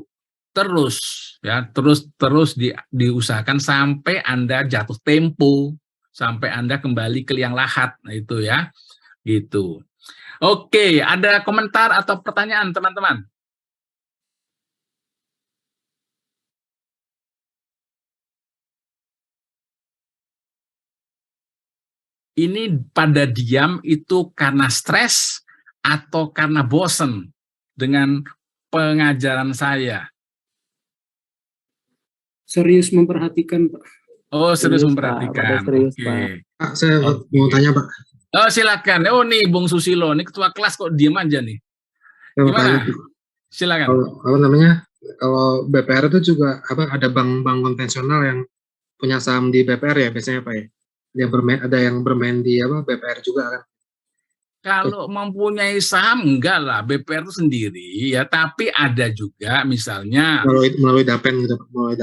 Speaker 1: Terus ya, terus diusahakan sampai Anda jatuh tempo, sampai Anda kembali ke liang lahat. Nah, itu ya. Gitu. Oke, ada komentar atau pertanyaan teman-teman? Ini pada diam itu karena stres atau karena bosen dengan pengajaran saya?
Speaker 7: Serius memperhatikan, Pak.
Speaker 1: Oh, serius
Speaker 8: Serius, Pak.
Speaker 1: memperhatikan.
Speaker 8: Pada serius,
Speaker 1: Oke.
Speaker 8: Pak.
Speaker 4: Pak, saya mau tanya, Pak.
Speaker 1: Oh, silakan. Oh, nih Bung Susilo, ini ketua kelas kok diem aja nih.
Speaker 4: Saya mau
Speaker 1: Gimana?
Speaker 4: tanya,
Speaker 1: Silakan.
Speaker 4: kalau BPR itu juga ada bank konvensional yang punya saham di BPR ya biasanya, Pak ya? Ada yang bermain di BPR juga kan?
Speaker 1: Kalau mempunyai saham enggak lah, BPR itu sendiri ya, tapi ada juga misalnya
Speaker 4: Melalui Dapen gitu,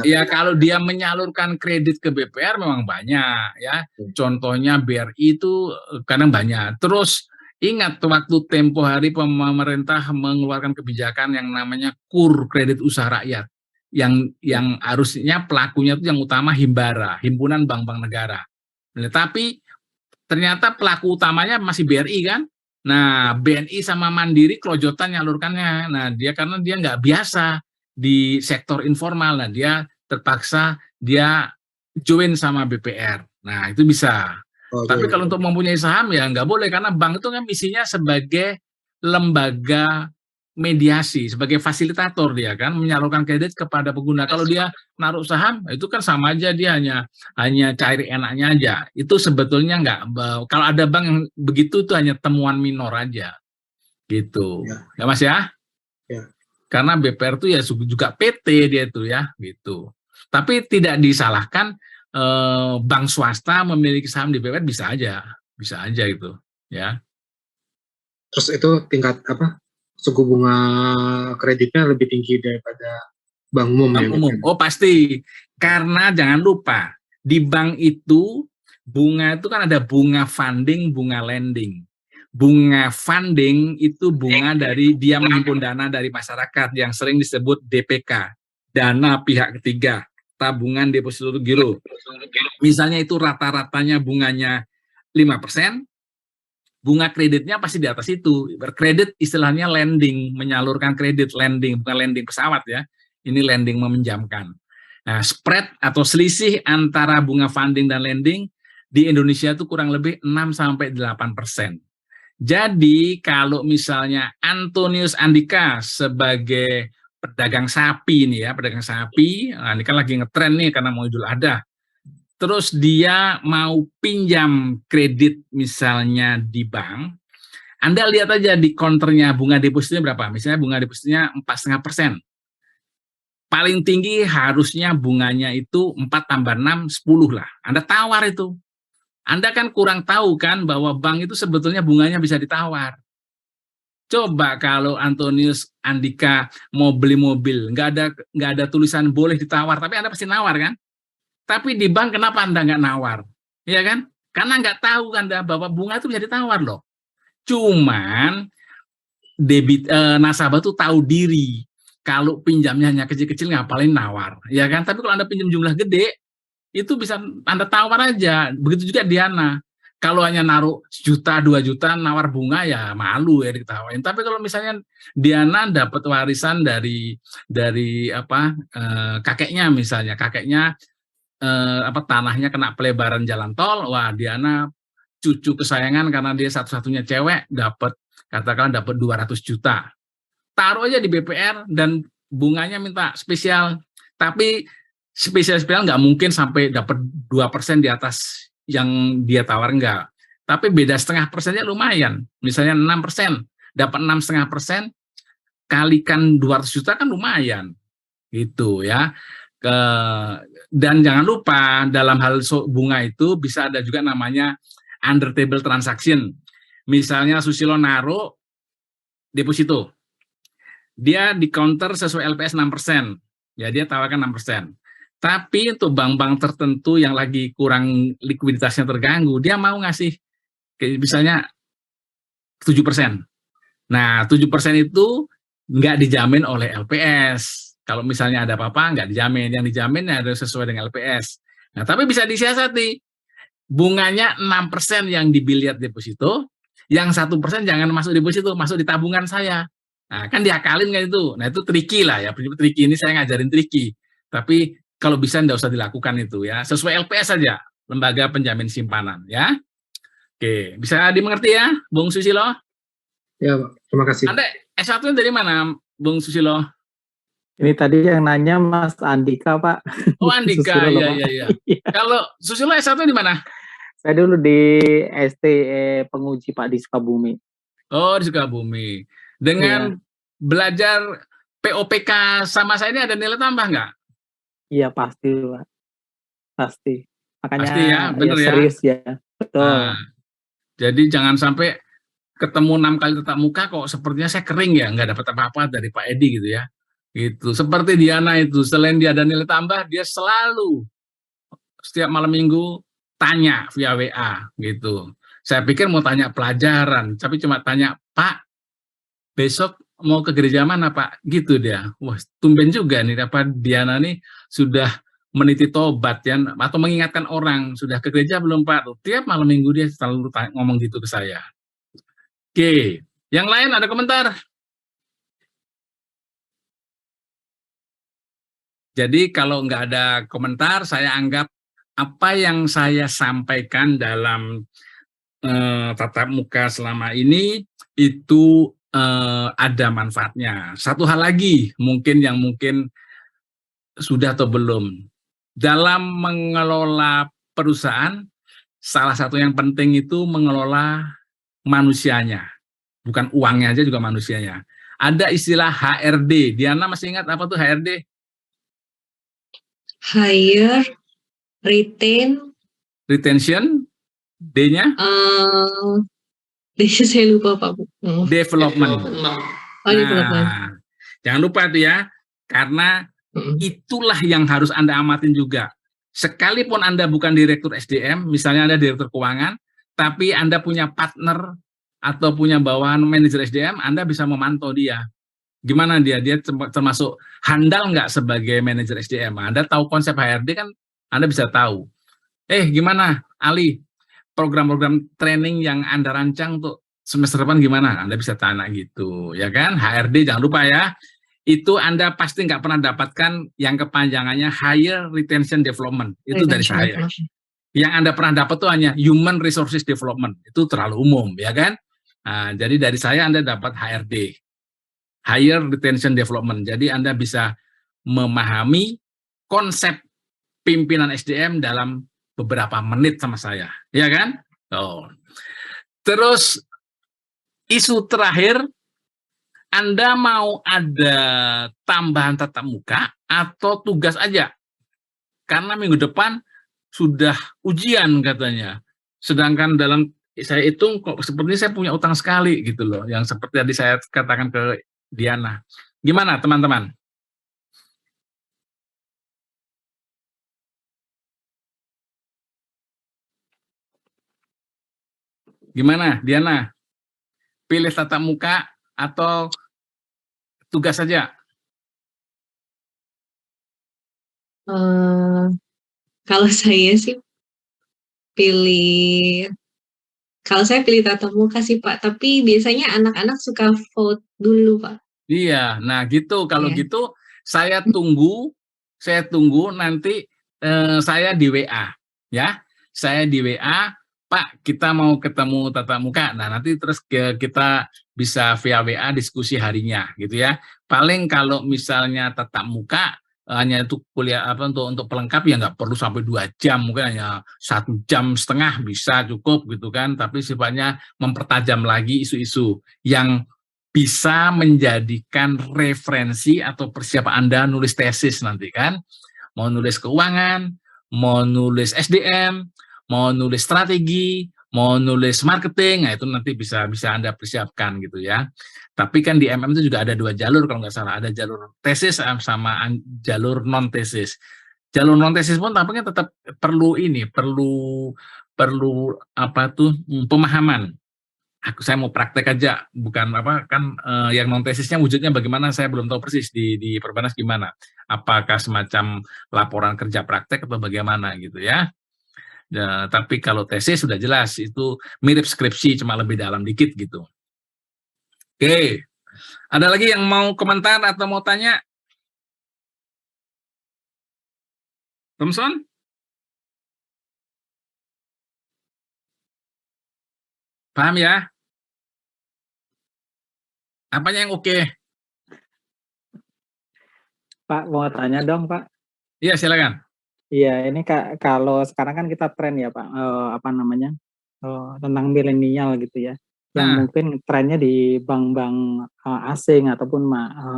Speaker 1: ya kalau dia menyalurkan kredit ke BPR memang banyak ya. Contohnya BRI itu kadang banyak. Terus ingat waktu tempo hari pemerintah mengeluarkan kebijakan yang namanya KUR, kredit usaha rakyat. Yang harusnya pelakunya itu yang utama Himbara, Himpunan Bank-Bank Negara. Nah, tapi ternyata pelaku utamanya masih BRI kan. Nah, BNI sama Mandiri kelojotan nyalurkannya. Nah, karena dia nggak biasa di sektor informal, nah dia terpaksa dia join sama BPR. Nah, itu bisa. Tapi kalau untuk mempunyai saham ya nggak boleh, karena bank itu kan misinya sebagai lembaga mediasi, sebagai fasilitator dia kan, menyalurkan kredit kepada pengguna. Kalau dia naruh saham, itu kan sama aja, dia hanya cari enaknya aja. Itu sebetulnya nggak, kalau ada bank yang begitu itu hanya temuan minor aja. Gitu. Ya Mas ya?
Speaker 4: Ya.
Speaker 1: Karena BPR itu ya juga PT dia itu ya, gitu. Tapi tidak disalahkan bank swasta memiliki saham di BPR, bisa aja gitu, ya.
Speaker 4: Terus itu tingkat suku bunga kreditnya lebih tinggi daripada bank umum
Speaker 1: Bank umum. Oh pasti, karena jangan lupa di bank itu bunga itu kan ada bunga funding, bunga lending. bunga funding itu bunga dari dia menghimpun dana dari masyarakat yang sering disebut DPK, dana pihak ketiga, tabungan deposito giro. Misalnya itu rata-ratanya bunganya 5%, bunga kreditnya pasti di atas itu. Kredit istilahnya lending, menyalurkan kredit, lending, bukan lending pesawat ya. Ini lending meminjamkan. Nah, spread atau selisih antara bunga funding dan lending di Indonesia itu kurang lebih 6-8%. Jadi kalau misalnya Antonius Andika sebagai pedagang sapi nih ya, pedagang sapi, nah ini kan lagi ngetren nih karena mau Idul Adha. Terus dia mau pinjam kredit misalnya di bank, Anda lihat aja di counternya bunga depositnya berapa. Misalnya bunga depositnya 4,5%. Paling tinggi harusnya bunganya itu 4 tambah 6, 10 lah. Anda tawar itu. Anda kan kurang tahu kan bahwa bank itu sebetulnya bunganya bisa ditawar. Coba kalau Antonius Andika mau beli mobil, nggak ada tulisan boleh ditawar, tapi Anda pasti nawar kan? Tapi di bank kenapa Anda nggak nawar? Ya kan? Karena nggak tahu Anda bahwa bunga itu bisa ditawar loh. Cuman nasabah tuh tahu diri. Kalau pinjamnya hanya kecil-kecil ngapain nawar, ya kan? Tapi kalau Anda pinjam jumlah gede, itu bisa Anda tawar aja. Begitu juga Diana. Kalau hanya naruh 1 juta, 2 juta, nawar bunga ya malu ya ditawarin. Tapi kalau misalnya Diana dapat warisan dari kakeknya misalnya, kakeknya tanahnya kena pelebaran jalan tol, wah Diana cucu kesayangan karena dia satu-satunya cewek dapat 200 juta. Taruh aja di BPR dan bunganya minta spesial. Tapi spesial nggak mungkin sampai dapat 2% di atas yang dia tawar, enggak. Tapi beda 0,5%-nya lumayan. Misalnya 6%, dapat 6,5%, kalikan 200 juta kan lumayan. Gitu ya. Dan jangan lupa dalam hal bunga itu bisa ada juga namanya under table transaction. Misalnya Susilo naruh deposito. Dia di counter sesuai LPS 6%. Ya dia tawarkan 6%. Tapi untuk bank-bank tertentu yang lagi kurang likuiditasnya terganggu, dia mau ngasih misalnya 7%. Nah, 7% itu nggak dijamin oleh LPS. Kalau misalnya ada apa-apa, nggak dijamin. Yang dijamin harus sesuai dengan LPS. Nah, tapi bisa disiasati. Bunganya 6% yang di biliar deposito, yang 1% jangan masuk deposito, masuk di tabungan saya. Nah, kan diakalin kan itu. Nah, itu tricky lah ya. Tricky ini saya ngajarin tricky. Tapi kalau bisa nggak usah dilakukan itu ya. Sesuai LPS saja, lembaga penjamin simpanan ya. Oke, bisa dimengerti ya, Bung Susilo?
Speaker 4: Ya, Pak. Terima kasih.
Speaker 1: Anda S1 dari mana, Bung Susilo?
Speaker 8: Ini tadi yang nanya Mas Andika, Pak.
Speaker 1: Oh, Andika,
Speaker 8: Susilo,
Speaker 1: iya. Kalau Susilo S1 di mana?
Speaker 8: Saya dulu di ST penguji, Pak, di Sukabumi.
Speaker 1: Oh, di Sukabumi. Dengan belajar POPK sama saya ini ada nilai tambah nggak?
Speaker 8: Iya, pasti, Pak. Pasti. Makanya
Speaker 1: Pasti ya, bener ya.
Speaker 8: Serius ya. Betul.
Speaker 1: Nah, jadi jangan sampai ketemu 6 kali tatap muka kok sepertinya saya kering ya, nggak dapat apa-apa dari Pak Edi gitu ya. Gitu. Seperti Diana itu, selain dia ada nilai tambah, dia selalu setiap malam minggu tanya via WA gitu. Saya pikir mau tanya pelajaran, tapi cuma tanya, Pak, besok mau ke gereja mana, Pak? Gitu dia. Wah, tumben juga nih, apa Diana nih sudah meniti tobat ya, atau mengingatkan orang, sudah ke gereja belum, Pak? Tiap malam minggu dia selalu ngomong gitu ke saya. Oke, yang lain ada komentar? Jadi kalau nggak ada komentar, saya anggap apa yang saya sampaikan dalam tatap muka selama ini itu ada manfaatnya. Satu hal lagi mungkin sudah atau belum. Dalam mengelola perusahaan, salah satu yang penting itu mengelola manusianya. Bukan uangnya aja, juga manusianya. Ada istilah HRD. Diana masih ingat apa tuh HRD?
Speaker 2: Hire,
Speaker 1: Retention, D-nya?
Speaker 2: Saya lupa Pak.
Speaker 1: Development.
Speaker 2: Development.
Speaker 1: Jangan lupa itu ya, karena itulah yang harus Anda amatin juga. Sekalipun Anda bukan direktur SDM, misalnya Anda direktur keuangan, tapi Anda punya partner atau punya bawahan manajer SDM, Anda bisa memantau dia. Gimana dia termasuk handal nggak sebagai manajer SDM. Anda tahu konsep HRD kan, Anda bisa tahu. Gimana Ali, program-program training yang Anda rancang untuk semester depan gimana? Anda bisa tanya gitu, ya kan? HRD jangan lupa ya, itu Anda pasti nggak pernah dapatkan yang kepanjangannya Higher Retention Development. Itu dari saya. Yang Anda pernah dapat tuh hanya Human Resources Development. Itu terlalu umum, ya kan? Nah, jadi dari saya Anda dapat HRD. Higher Retention Development. Jadi Anda bisa memahami konsep pimpinan SDM dalam beberapa menit sama saya, ya kan? Terus isu terakhir, Anda mau ada tambahan tatap muka atau tugas aja? Karena minggu depan sudah ujian katanya. Sedangkan dalam saya hitung kok seperti saya punya utang sekali gitu loh, yang seperti tadi saya katakan ke Diana. Gimana teman-teman? Gimana Diana? Pilih tatap muka atau tugas saja?
Speaker 2: Kalau saya sih kalau saya pilih tatap muka sih Pak, tapi biasanya anak-anak suka vote dulu Pak.
Speaker 1: Iya, nah gitu. Kalau
Speaker 2: Iya.
Speaker 1: gitu saya tunggu nanti saya di WA, ya. Saya di WA, Pak, kita mau ketemu tatap muka. Nah, nanti terus kita bisa via WA diskusi harinya, gitu ya. Paling kalau misalnya tatap muka hanya untuk kuliah untuk pelengkap ya nggak perlu sampai 2 jam, mungkin hanya 1,5 jam bisa cukup gitu kan. Tapi sifatnya mempertajam lagi isu-isu yang bisa menjadikan referensi atau persiapan Anda nulis tesis nanti kan. Mau nulis keuangan, mau nulis SDM, mau nulis strategi, mau nulis marketing, nah itu nanti bisa Anda persiapkan gitu ya. Tapi kan di MM itu juga ada 2 jalur kalau nggak salah, ada jalur tesis sama jalur non tesis. Jalur non tesis pun tampaknya tetap perlu pemahaman. Saya mau praktek aja, bukan yang non tesisnya wujudnya bagaimana saya belum tahu persis di Perbanas gimana. Apakah semacam laporan kerja praktek atau bagaimana gitu ya. Tapi kalau tesis sudah jelas itu mirip skripsi cuma lebih dalam dikit gitu. Oke. Ada lagi yang mau komentar atau mau tanya? Thompson? Paham ya? Apanya yang oke?
Speaker 8: Pak, mau tanya dong, Pak.
Speaker 1: Iya, silakan.
Speaker 8: Iya, ini kalau sekarang kan kita tren ya, Pak, tentang milenial gitu ya, yang mungkin trennya di bank-bank asing ataupun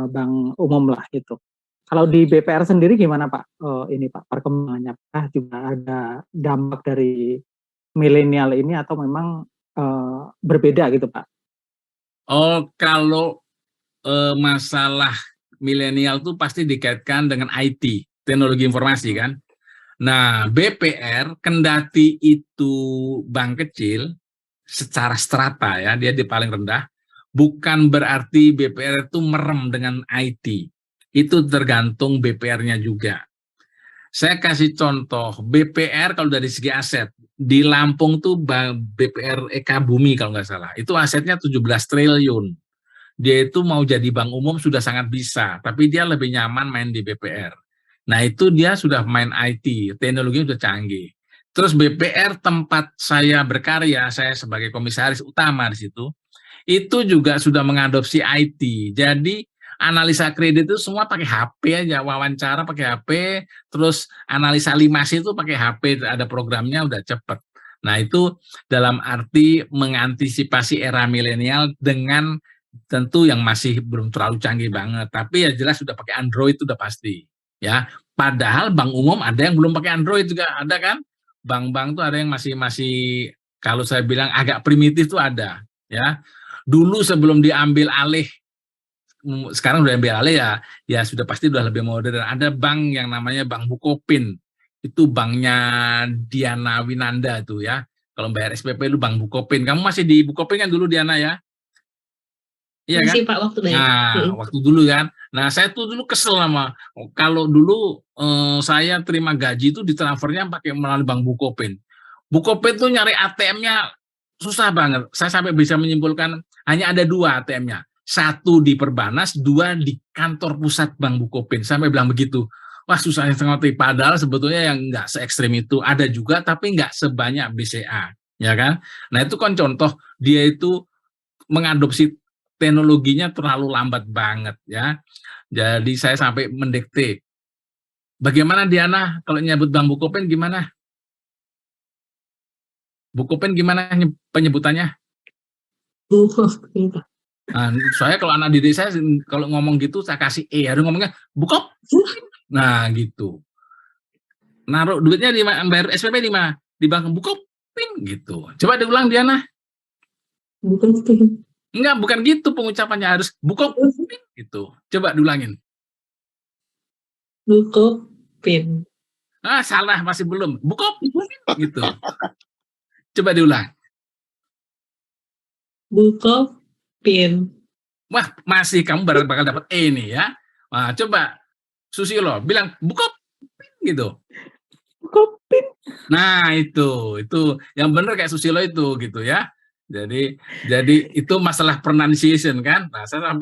Speaker 8: bank umum lah gitu. Kalau di BPR sendiri gimana Pak? Ini Pak, perkembangannya, apakah juga ada dampak dari milenial ini atau memang berbeda gitu Pak?
Speaker 1: Oh, kalau masalah milenial tuh pasti dikaitkan dengan IT, teknologi informasi kan. Nah, BPR kendati itu bank kecil secara strata ya, dia di paling rendah, bukan berarti BPR itu merem dengan IT. Itu tergantung BPR-nya juga. Saya kasih contoh, BPR kalau dari segi aset, di Lampung tuh BPR Eka Bumi kalau nggak salah, itu asetnya 17 triliun. Dia itu mau jadi bank umum sudah sangat bisa, tapi dia lebih nyaman main di BPR. Nah itu dia sudah main IT, teknologinya sudah canggih. Terus BPR tempat saya berkarya, saya sebagai komisaris utama di situ, itu juga sudah mengadopsi IT. Jadi analisa kredit itu semua pakai HP aja, wawancara pakai HP, terus analisa limasi itu pakai HP, ada programnya udah cepet. Nah itu dalam arti mengantisipasi era milenial dengan tentu yang masih belum terlalu canggih banget, tapi ya jelas sudah pakai Android itu udah pasti. Ya, padahal bank umum ada yang belum pakai Android juga ada kan? Bank-bank tuh ada yang masih kalau saya bilang agak primitif tuh ada. Ya, dulu sebelum diambil alih, sekarang udah ambil alih ya sudah pasti udah lebih modern. Ada bank yang namanya Bank Bukopin, itu banknya Diana Winanda tuh ya. Kalau bayar SPP lu Bank Bukopin. Kamu masih di Bukopin kan dulu Diana ya? Iya kan?
Speaker 2: Masih Pak waktu bayar.
Speaker 1: Nah, waktu dulu kan. Nah, saya tuh dulu kesel sama kalau dulu saya terima gaji itu ditransfernya pakai melalui Bank Bukopin. Bukopin tuh nyari ATM-nya susah banget. Saya sampai bisa menyimpulkan hanya ada 2 ATM-nya. 1 di Perbanas, 2 di kantor pusat Bank Bukopin. Sampai bilang begitu. Wah, susahnya setengah mati. Padahal sebetulnya yang nggak se-ekstrim itu ada juga, tapi nggak sebanyak BCA, ya kan? Nah, itu kan contoh dia itu mengadopsi teknologinya terlalu lambat banget, ya. Jadi saya sampai mendikte. Bagaimana Diana kalau nyebut Bank Bukopin gimana? Bukopin gimana penyebutannya?
Speaker 2: Bukopin.
Speaker 1: Nah, saya kalau anak didik saya kalau ngomong gitu saya kasih harus ngomongnya Bukop. Nah, gitu. Naruh duitnya di bayar SPP di mana? Di Bank Bukopin gitu. Coba diulang Diana.
Speaker 2: Bukopin.
Speaker 1: Enggak, bukan gitu pengucapannya, harus Bukopin gitu. Coba diulangin.
Speaker 2: Bukopin.
Speaker 1: Ah, salah, masih belum. Bukopin gitu. Coba diulang.
Speaker 2: Bukopin.
Speaker 1: Wah, masih kamu bakal dapat E nih ya. Nah, coba Susilo bilang Bukopin gitu.
Speaker 8: Bukopin.
Speaker 1: Nah, itu yang benar kayak Susilo itu gitu ya. Jadi itu masalah pronunciation kan. Nah, saya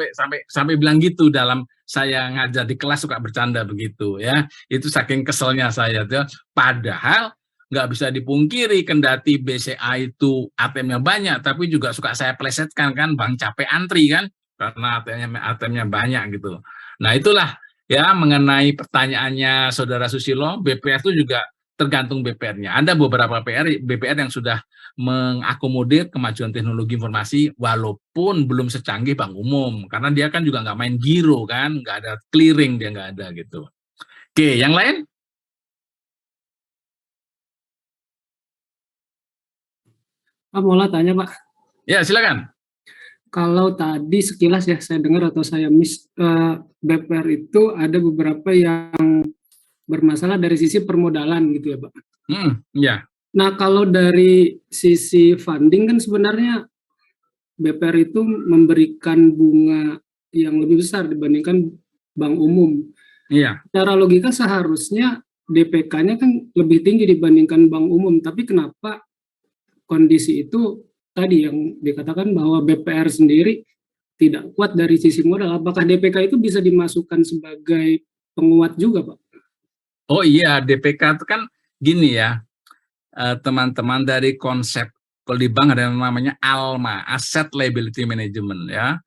Speaker 1: sampai bilang gitu dalam saya ngajar di kelas suka bercanda begitu ya. Itu saking keselnya saya tuh. Padahal nggak bisa dipungkiri kendati BCA itu ATM-nya banyak, tapi juga suka saya plesetkan kan, Bang capek antri kan, karena ATM-nya banyak gitu. Nah, itulah ya mengenai pertanyaannya Saudara Susilo, BPR itu juga tergantung BPR-nya. Ada beberapa BPR yang sudah mengakomodir kemajuan teknologi informasi walaupun belum secanggih bank umum, karena dia kan juga nggak main giro kan, nggak ada clearing, dia nggak ada gitu. Oke, yang lain?
Speaker 7: Pak, mau tanya Pak.
Speaker 1: Ya, silakan.
Speaker 7: Kalau tadi sekilas ya saya dengar atau saya miss, BPR itu ada beberapa yang bermasalah dari sisi permodalan gitu ya Pak.
Speaker 1: Ya.
Speaker 7: Nah kalau dari sisi funding kan sebenarnya BPR itu memberikan bunga yang lebih besar dibandingkan bank umum.
Speaker 1: Iya.
Speaker 7: Secara logika seharusnya DPK-nya kan lebih tinggi dibandingkan bank umum, tapi kenapa kondisi itu tadi yang dikatakan bahwa BPR sendiri tidak kuat dari sisi modal? Apakah DPK itu bisa dimasukkan sebagai penguat juga, Pak?
Speaker 1: Oh iya, DPK itu kan gini ya, teman-teman, dari konsep kalau di bank ada yang namanya ALMA, Asset Liability Management ya.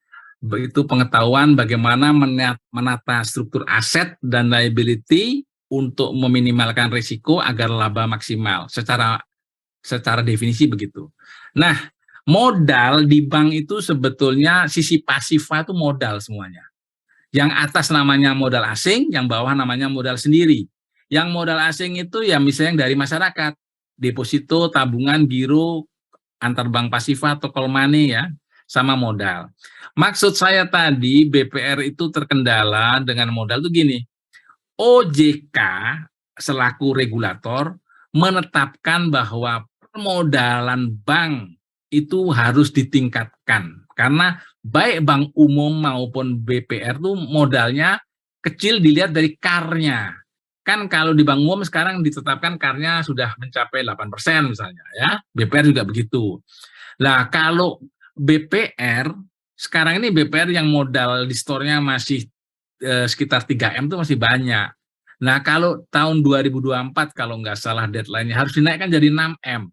Speaker 1: Itu pengetahuan bagaimana menata struktur aset dan liability untuk meminimalkan risiko agar laba maksimal. Secara definisi begitu. Nah, modal di bank itu sebetulnya sisi pasifnya itu modal semuanya. Yang atas namanya modal asing, yang bawah namanya modal sendiri. Yang modal asing itu ya misalnya yang dari masyarakat, deposito, tabungan, giro, antar bank pasifa atau call money ya, sama modal. Maksud saya tadi BPR itu terkendala dengan modal itu gini, OJK selaku regulator menetapkan bahwa permodalan bank itu harus ditingkatkan karena baik bank umum maupun BPR itu modalnya kecil dilihat dari CAR-nya. Kan kalau di bank umum sekarang ditetapkan CAR-nya sudah mencapai 8% misalnya ya, BPR juga begitu. Nah, kalau BPR sekarang ini BPR yang modal di store-nya masih sekitar 3M itu masih banyak. Nah, kalau tahun 2024 kalau nggak salah deadline-nya harus dinaikkan jadi 6M.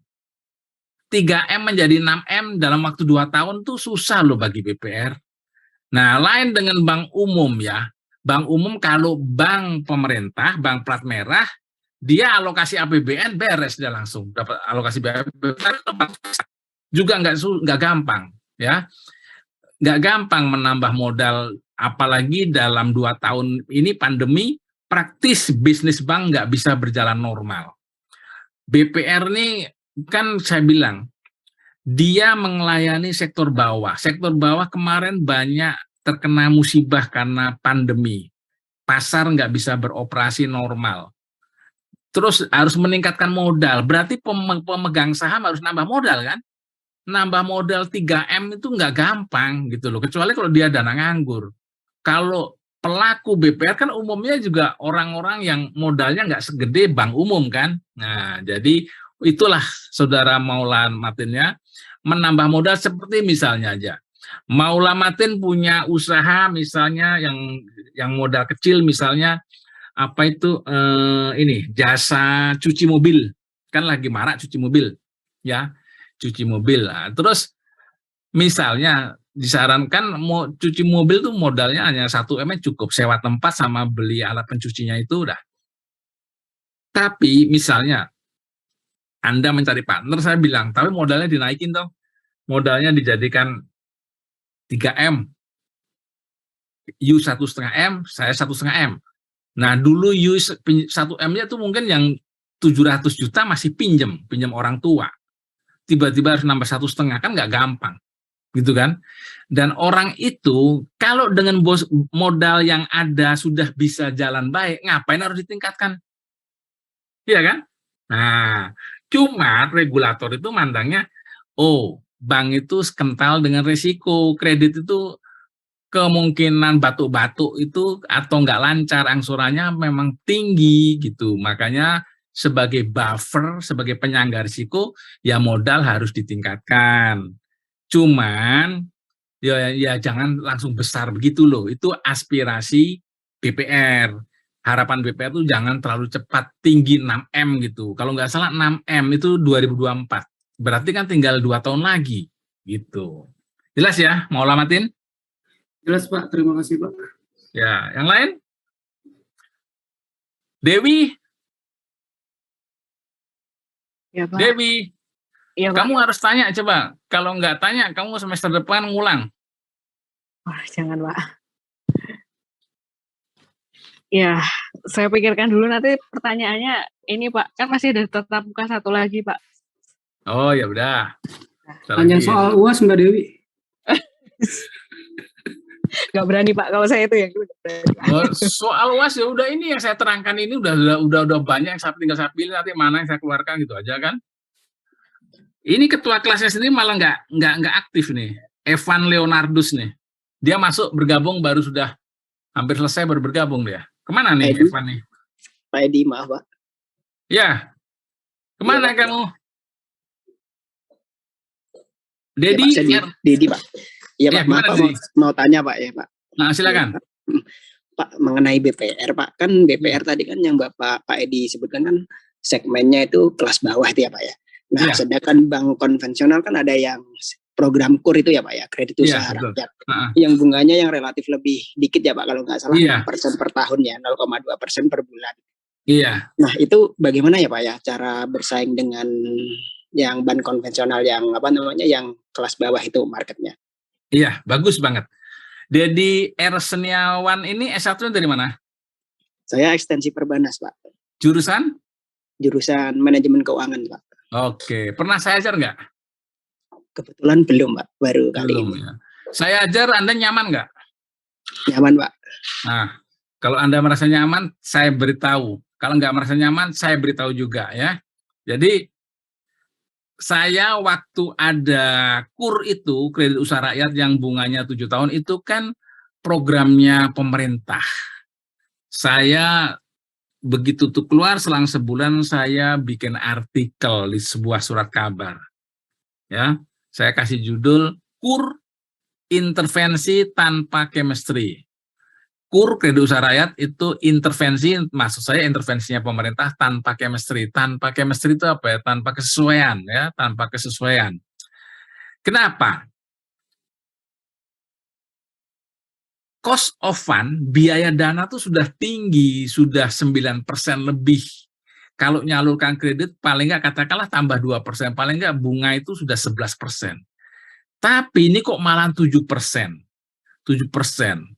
Speaker 1: 3M menjadi 6M dalam waktu 2 tahun tuh susah loh bagi BPR. Nah, lain dengan bank umum ya. Bank umum kalau bank pemerintah, bank plat merah, dia alokasi APBN beres dia langsung dapat alokasi BPR juga nggak gampang ya. Nggak gampang menambah modal, apalagi dalam 2 tahun ini pandemi, praktis bisnis bank nggak bisa berjalan normal. BPR nih kan saya bilang, dia melayani sektor bawah. Sektor bawah kemarin banyak terkena musibah karena pandemi. Pasar nggak bisa beroperasi normal. terus harus meningkatkan modal. Berarti pemegang saham harus nambah modal kan? Nambah modal 3M itu nggak gampang gitu loh, kecuali kalau dia dana nganggur. Kalau pelaku BPR kan umumnya juga orang-orang yang modalnya nggak segede bank umum kan. Nah, jadi itulah saudara Maula Matinnya menambah modal seperti misalnya aja. Maula Matin punya usaha misalnya yang modal kecil misalnya apa itu ini jasa cuci mobil, kan lagi marak cuci mobil ya, cuci mobil. Nah, terus misalnya disarankan mau cuci mobil tuh modalnya hanya 1M cukup, sewa tempat sama beli alat pencucinya itu udah. Tapi misalnya Anda mencari partner, saya bilang tapi modalnya dinaikin dong, modalnya dijadikan 3M, you 1,5M, saya 1,5M. Nah, dulu 1M-nya tuh mungkin yang 700 juta masih pinjem orang tua. Tiba-tiba harus nambah 1,5, kan nggak gampang. Gitu kan? Dan orang itu, kalau dengan modal yang ada sudah bisa jalan baik, ngapain harus ditingkatkan? Iya kan? Nah, cuma regulator itu mandangnya, oh, bank itu kental dengan risiko, kredit itu kemungkinan batuk-batuk itu atau nggak lancar angsurannya memang tinggi gitu. Makanya sebagai buffer, sebagai penyangga risiko, ya modal harus ditingkatkan. Cuman ya jangan langsung besar begitu loh. Itu aspirasi BPR. Harapan BPR itu jangan terlalu cepat tinggi 6M gitu. Kalau nggak salah 6M itu 2024. Berarti kan tinggal 2 tahun lagi gitu. Jelas ya, Maula Matin?
Speaker 7: Jelas Pak, terima kasih Pak.
Speaker 1: Ya, yang lain? Dewi,
Speaker 3: Ya, Pak.
Speaker 1: Dewi,
Speaker 3: Iya, Pak.
Speaker 1: kamu harus tanya coba. Kalau nggak tanya, kamu semester depan ngulang.
Speaker 3: Wah, jangan, Pak. Ya, saya pikirkan dulu nanti pertanyaannya ini, Pak. Kan masih ada tetap muka satu lagi, Pak.
Speaker 1: Oh ya udah.
Speaker 7: Tanya soal UAS Mbak Dewi.
Speaker 3: Gak berani, Pak. Kalau saya itu yang dulu nggak berani, Pak.
Speaker 1: Oh, soal UAS ya udah, ini yang saya terangkan ini udah banyak yang tinggal saya pilih nanti mana yang saya keluarkan gitu aja kan. Ini ketua kelasnya sendiri malah nggak aktif nih. Evan Leonardus nih. Dia masuk bergabung baru sudah hampir selesai baru bergabung dia. Kemana nih
Speaker 9: Edi.
Speaker 1: Evan nih?
Speaker 9: Pak Edi, maaf Pak.
Speaker 1: Ya. Kemana
Speaker 9: Iya, Pak.
Speaker 1: kamu?
Speaker 9: Ya,
Speaker 1: Dedi?
Speaker 9: Pak, saya Dedi Pak. Iya
Speaker 1: Ya,
Speaker 9: Pak, maaf
Speaker 1: gimana,
Speaker 9: Pak,
Speaker 1: Dedi?
Speaker 9: mau tanya Pak ya Pak.
Speaker 1: Nah, silakan.
Speaker 9: Pak, mengenai BPR Pak, kan BPR tadi kan yang Pak Edi sebutkan kan segmennya itu kelas bawah itu ya Pak ya. Nah,
Speaker 1: Iya.
Speaker 9: sedangkan bank konvensional kan ada yang program KUR itu ya Pak ya, kredit
Speaker 1: Iya,
Speaker 9: usaha
Speaker 1: betul.
Speaker 9: rakyat.
Speaker 1: Heeh.
Speaker 9: Yang bunganya yang relatif lebih dikit ya Pak, kalau nggak salah
Speaker 1: Iya.
Speaker 9: 6% per tahun ya, 0,2% per bulan.
Speaker 1: Iya.
Speaker 9: Nah, itu bagaimana ya Pak ya cara bersaing dengan yang bank konvensional yang apa namanya yang kelas bawah itu marketnya?
Speaker 1: Iya, bagus banget. Dedi R. Seniawan ini S1 dari mana?
Speaker 9: Saya ekstensi Perbanas Pak,
Speaker 1: Jurusan?
Speaker 9: jurusan manajemen keuangan Pak.
Speaker 1: Oke. Pernah saya ajar nggak?
Speaker 9: Kebetulan belum Pak, baru kali
Speaker 1: Belum
Speaker 9: ini.
Speaker 1: ya. Saya ajar, Anda nyaman nggak?
Speaker 9: Nyaman Pak.
Speaker 1: Nah, kalau Anda merasa nyaman, saya beritahu. Kalau nggak merasa nyaman, saya beritahu juga ya. Jadi, saya waktu ada KUR itu, kredit usaha rakyat yang bunganya 7 tahun, itu kan programnya pemerintah. Saya begitu tuh keluar, selang sebulan saya bikin artikel di sebuah surat kabar. Ya, saya kasih judul KUR intervensi tanpa chemistry. KUR kredit usaha rakyat itu intervensi, maksud saya intervensinya pemerintah tanpa chemistry. Tanpa chemistry itu apa ya? Tanpa kesesuaian ya, tanpa kesesuaian. Kenapa? Cost of fund, biaya dana itu sudah tinggi, sudah 9% lebih. Kalau nyalurkan kredit paling nggak katakanlah tambah 2%, paling nggak bunga itu sudah 11%. Tapi ini kok malah 7%. 7%.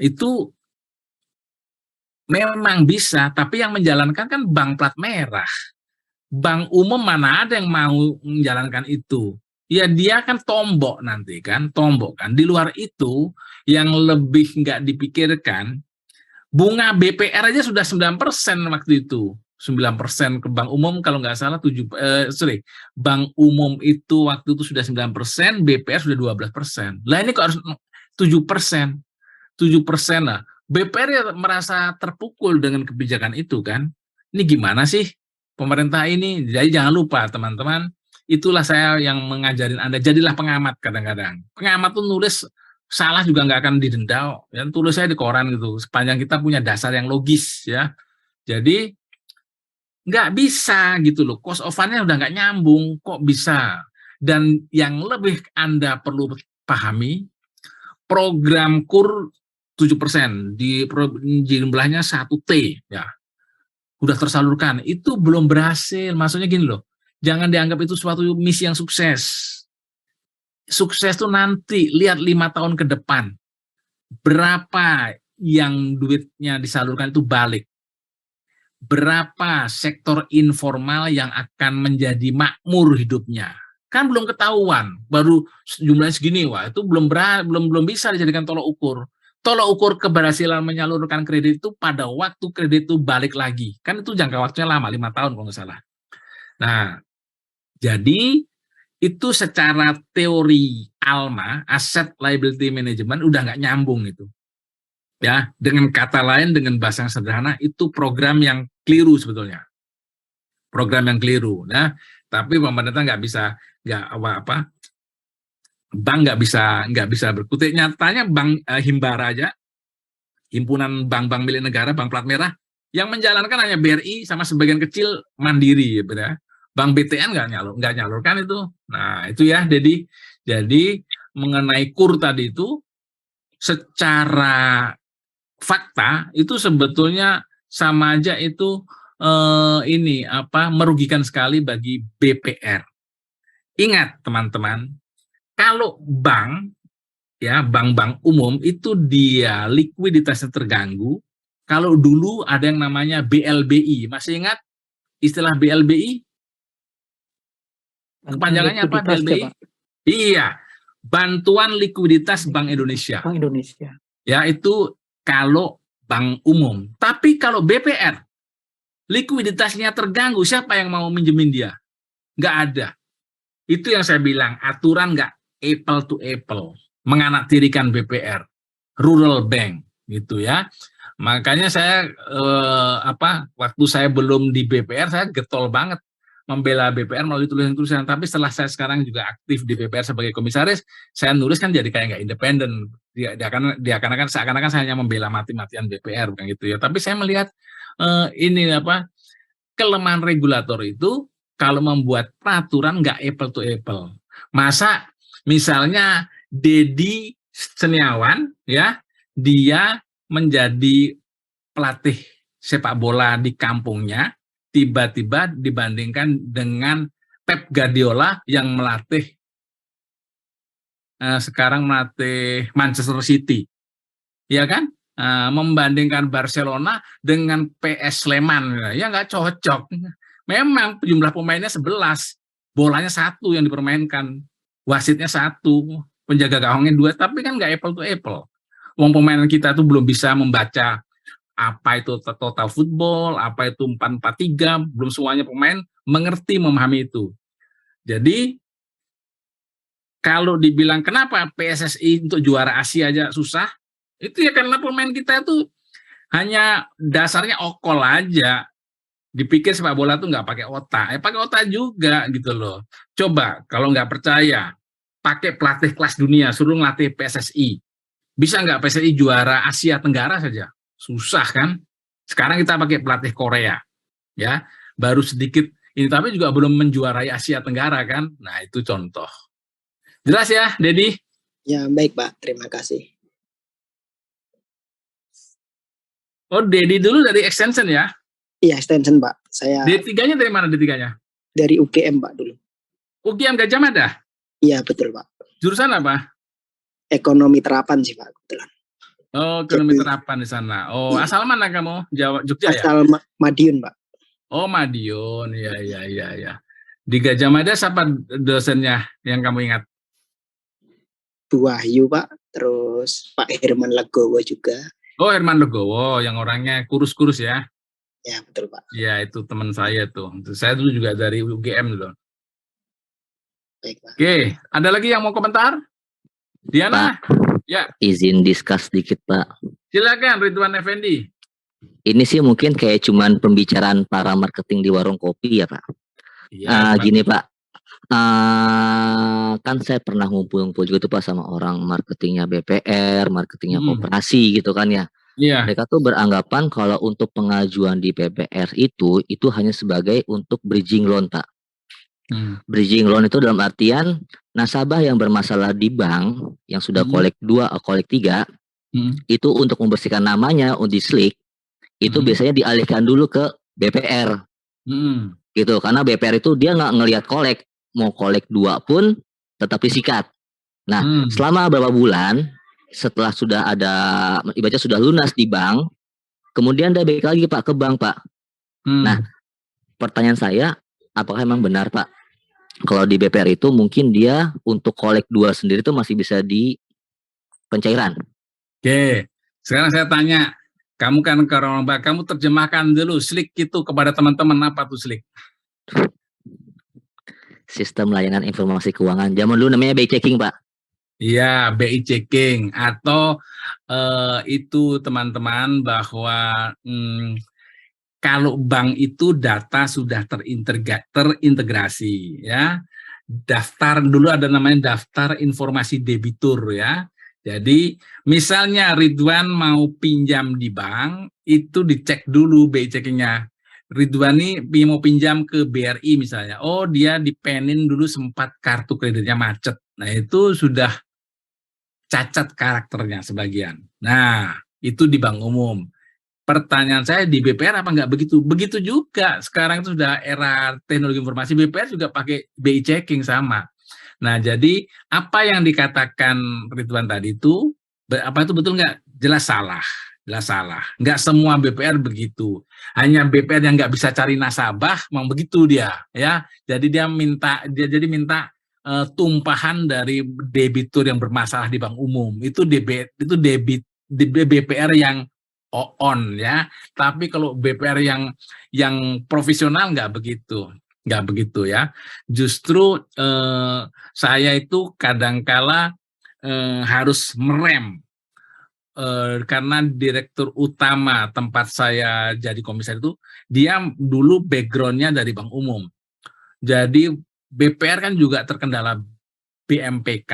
Speaker 1: Itu memang bisa, tapi yang menjalankan kan bank plat merah. Bank umum mana ada yang mau menjalankan itu? Ya dia kan tombok nanti kan, tombok kan. Di luar itu, yang lebih nggak dipikirkan, bunga BPR aja sudah 9% waktu itu. 9% ke bank umum kalau nggak salah bank umum itu waktu itu sudah 9%, BPR sudah 12%. Lah ini kok harus 7%? 7% lah. BPR ya merasa terpukul dengan kebijakan itu kan. Ini gimana sih pemerintah ini? Jadi jangan lupa teman-teman, itulah saya yang mengajarin Anda, jadilah pengamat kadang-kadang. Pengamat tuh nulis salah juga nggak akan didenda. Ya, tulis saya di koran gitu, sepanjang kita punya dasar yang logis ya. Jadi nggak bisa gitu loh, cost of fund-nya udah nggak nyambung, kok bisa? Dan yang lebih Anda perlu pahami, program KUR 7%, di jumlahnya 1T, ya, udah tersalurkan, itu belum berhasil. Maksudnya gini loh, jangan dianggap itu suatu misi yang sukses. Sukses tuh nanti, lihat 5 tahun ke depan, berapa yang duitnya disalurkan itu balik. Berapa sektor informal yang akan menjadi makmur hidupnya, kan belum ketahuan, baru jumlahnya segini, wah itu belum bisa dijadikan tolok ukur. Tolok ukur keberhasilan menyalurkan kredit itu pada waktu kredit itu balik lagi, kan itu jangka waktunya lama, 5 tahun kalau nggak salah. Nah, jadi itu secara teori ALMA, Asset Liability Management, udah nggak nyambung itu. Ya, dengan kata lain, dengan bahasa yang sederhana, itu program yang keliru sebetulnya. Program yang keliru. Nah, tapi pemerintah bank nggak bisa berkutik. Nyatanya bank Himbara aja, himpunan bank-bank milik negara, bank plat merah, yang menjalankan hanya BRI sama sebagian kecil Mandiri, ya. Bank BTN nggak nyalurkan itu. Nah itu ya, jadi mengenai KUR tadi itu, secara fakta itu sebetulnya sama aja itu merugikan sekali bagi BPR. Ingat teman-teman, kalau bank ya, bank-bank umum itu dia likuiditasnya terganggu. Kalau dulu ada yang namanya BLBI, masih ingat istilah BLBI? Kepanjangannya apa BLBI? Iya, Bantuan Likuiditas Bank Indonesia.
Speaker 8: Bank Indonesia.
Speaker 1: Ya, itu kalau bank umum. Tapi kalau BPR, likuiditasnya terganggu, siapa yang mau minjemin dia? Nggak ada. Itu yang saya bilang, aturan nggak apple to apple, menganaktirikan BPR, rural bank, gitu ya. Makanya saya waktu saya belum di BPR, saya getol banget membela BPR melalui tulisan-tulisan. Tapi setelah saya sekarang juga aktif di BPR sebagai komisaris, saya nulis kan jadi kayak nggak independen. Seakan-akan saya hanya membela mati-matian BPR, bukan gitu ya. Tapi saya melihat kelemahan regulator itu kalau membuat peraturan nggak apple to apple. Masa misalnya Dedi Seniawan ya, dia menjadi pelatih sepak bola di kampungnya, tiba-tiba dibandingkan dengan Pep Guardiola yang sekarang melatih Manchester City, ya kan? Membandingkan Barcelona dengan PS Sleman, ya nggak cocok. Memang jumlah pemainnya 11, bolanya 1 yang dipermainkan, wasitnya 1, penjaga gawangnya 2, tapi kan nggak apple to apple. Wong pemain kita tuh belum bisa membaca apa itu total football, apa itu 4-4-3, belum semuanya pemain mengerti, memahami itu. Jadi kalau dibilang kenapa PSSI untuk juara Asia aja susah, itu ya karena pemain kita itu hanya dasarnya okol aja. Dipikir sepak bola tuh nggak pakai otak, pakai otak juga gitu loh. Coba kalau nggak percaya, pakai pelatih kelas dunia, suruh ngelatih PSSI. Bisa nggak PSSI juara Asia Tenggara saja? Susah kan? Sekarang kita pakai pelatih Korea, ya, baru sedikit ini, tapi juga belum menjuarai Asia Tenggara kan? Nah itu contoh. Jelas ya, Dedi?
Speaker 9: Ya baik Pak, terima kasih.
Speaker 1: Oh, Dedi dulu dari Extension ya?
Speaker 9: Iya, extension Pak. Saya
Speaker 1: D3-nya dari mana D3-nya?
Speaker 9: dari UGM Pak dulu.
Speaker 1: UGM Gajah Mada?
Speaker 9: Iya betul Pak.
Speaker 1: Jurusan apa?
Speaker 9: Ekonomi terapan sih Pak kebetulan.
Speaker 1: Oh, ekonomi terapan di sana. Oh,
Speaker 9: Iya.
Speaker 1: asal mana kamu? Jogja ya?
Speaker 9: Asal Madiun Pak.
Speaker 1: Oh, Madiun. Ya. Di Gajah Mada siapa dosennya yang kamu ingat?
Speaker 9: Bu Wahyu Pak, terus Pak Herman Legowo juga.
Speaker 1: Oh, Herman Legowo, yang orangnya kurus-kurus ya?
Speaker 9: Ya, betul Pak.
Speaker 1: Ya, itu teman saya tuh. Saya dulu juga dari UGM dulu.
Speaker 9: Baik Pak.
Speaker 1: Oke, ada lagi yang mau komentar? Diana, ya,
Speaker 6: Izin discuss dikit Pak.
Speaker 1: silakan Ridwan Effendi.
Speaker 6: Ini sih mungkin kayak cuman pembicaraan para marketing di warung kopi ya Pak.
Speaker 1: Iya,
Speaker 6: Gini Pak, kan saya pernah ngumpul-ngumpul juga tuh Pak sama orang marketingnya BPR, marketingnya koperasi gitu kan ya.
Speaker 1: Iya.
Speaker 6: Mereka tuh beranggapan kalau untuk pengajuan di BPR itu hanya sebagai untuk bridging loan Pak. Bridging loan itu dalam artian nasabah yang bermasalah di bank yang sudah kolek 2 atau kolek 3 itu untuk membersihkan namanya di SLIK itu biasanya dialihkan dulu ke BPR. Gitu, karena BPR itu dia nggak ngelihat kolek, mau kolek 2 pun tetap disikat. Nah, selama beberapa bulan setelah sudah ada ibaratnya sudah lunas di bank, kemudian dia balik lagi Pak ke bank Pak. Nah, pertanyaan saya, apakah memang benar Pak kalau di BPR itu mungkin dia untuk kolek 2 sendiri itu masih bisa di pencairan?
Speaker 1: Oke, sekarang saya tanya, kamu kan ke orang bank, kamu terjemahkan dulu SLIK itu kepada teman-teman, apa tuh SLIK?
Speaker 6: Sistem layanan informasi keuangan. Zaman dulu namanya BI checking Pak.
Speaker 1: Iya, BI checking atau itu teman-teman bahwa kalau bank itu data sudah terintegrasi ya. Daftar dulu ada namanya daftar informasi debitur ya. Jadi misalnya Ridwan mau pinjam di bank, itu dicek dulu BI checkingnya. Ridwan ini mau pinjam ke BRI misalnya, oh dia dipenin dulu sempat kartu kreditnya macet. Nah itu sudah cacat karakternya sebagian. Nah itu di bank umum. Pertanyaan saya di BPR apa enggak begitu? Begitu juga. Sekarang itu sudah era teknologi informasi, BPR juga pakai BI checking sama. Nah, jadi apa yang dikatakan Ridwan tadi itu, apa itu betul nggak? Jelas salah. Jelas salah. Nggak semua BPR begitu. Hanya BPR yang nggak bisa cari nasabah, memang begitu dia. Ya, jadi dia minta tumpahan dari debitur yang bermasalah di bank umum. Itu BPR yang on ya. Tapi kalau BPR yang profesional nggak begitu. Nggak begitu ya. Justru saya itu kadangkala harus merem karena direktur utama tempat saya jadi komisaris itu dia dulu backgroundnya dari bank umum. Jadi BPR kan juga terkendala BMPK,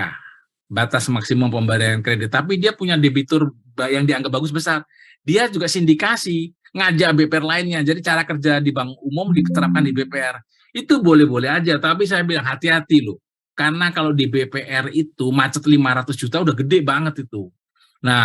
Speaker 1: batas maksimum pemberian kredit. Tapi dia punya debitur yang dianggap bagus besar. Dia juga sindikasi, ngajak BPR lainnya. Jadi cara kerja di bank umum diterapkan di BPR. Itu boleh-boleh aja, tapi saya bilang hati-hati loh. Karena kalau di BPR itu macet 500 juta udah gede banget itu.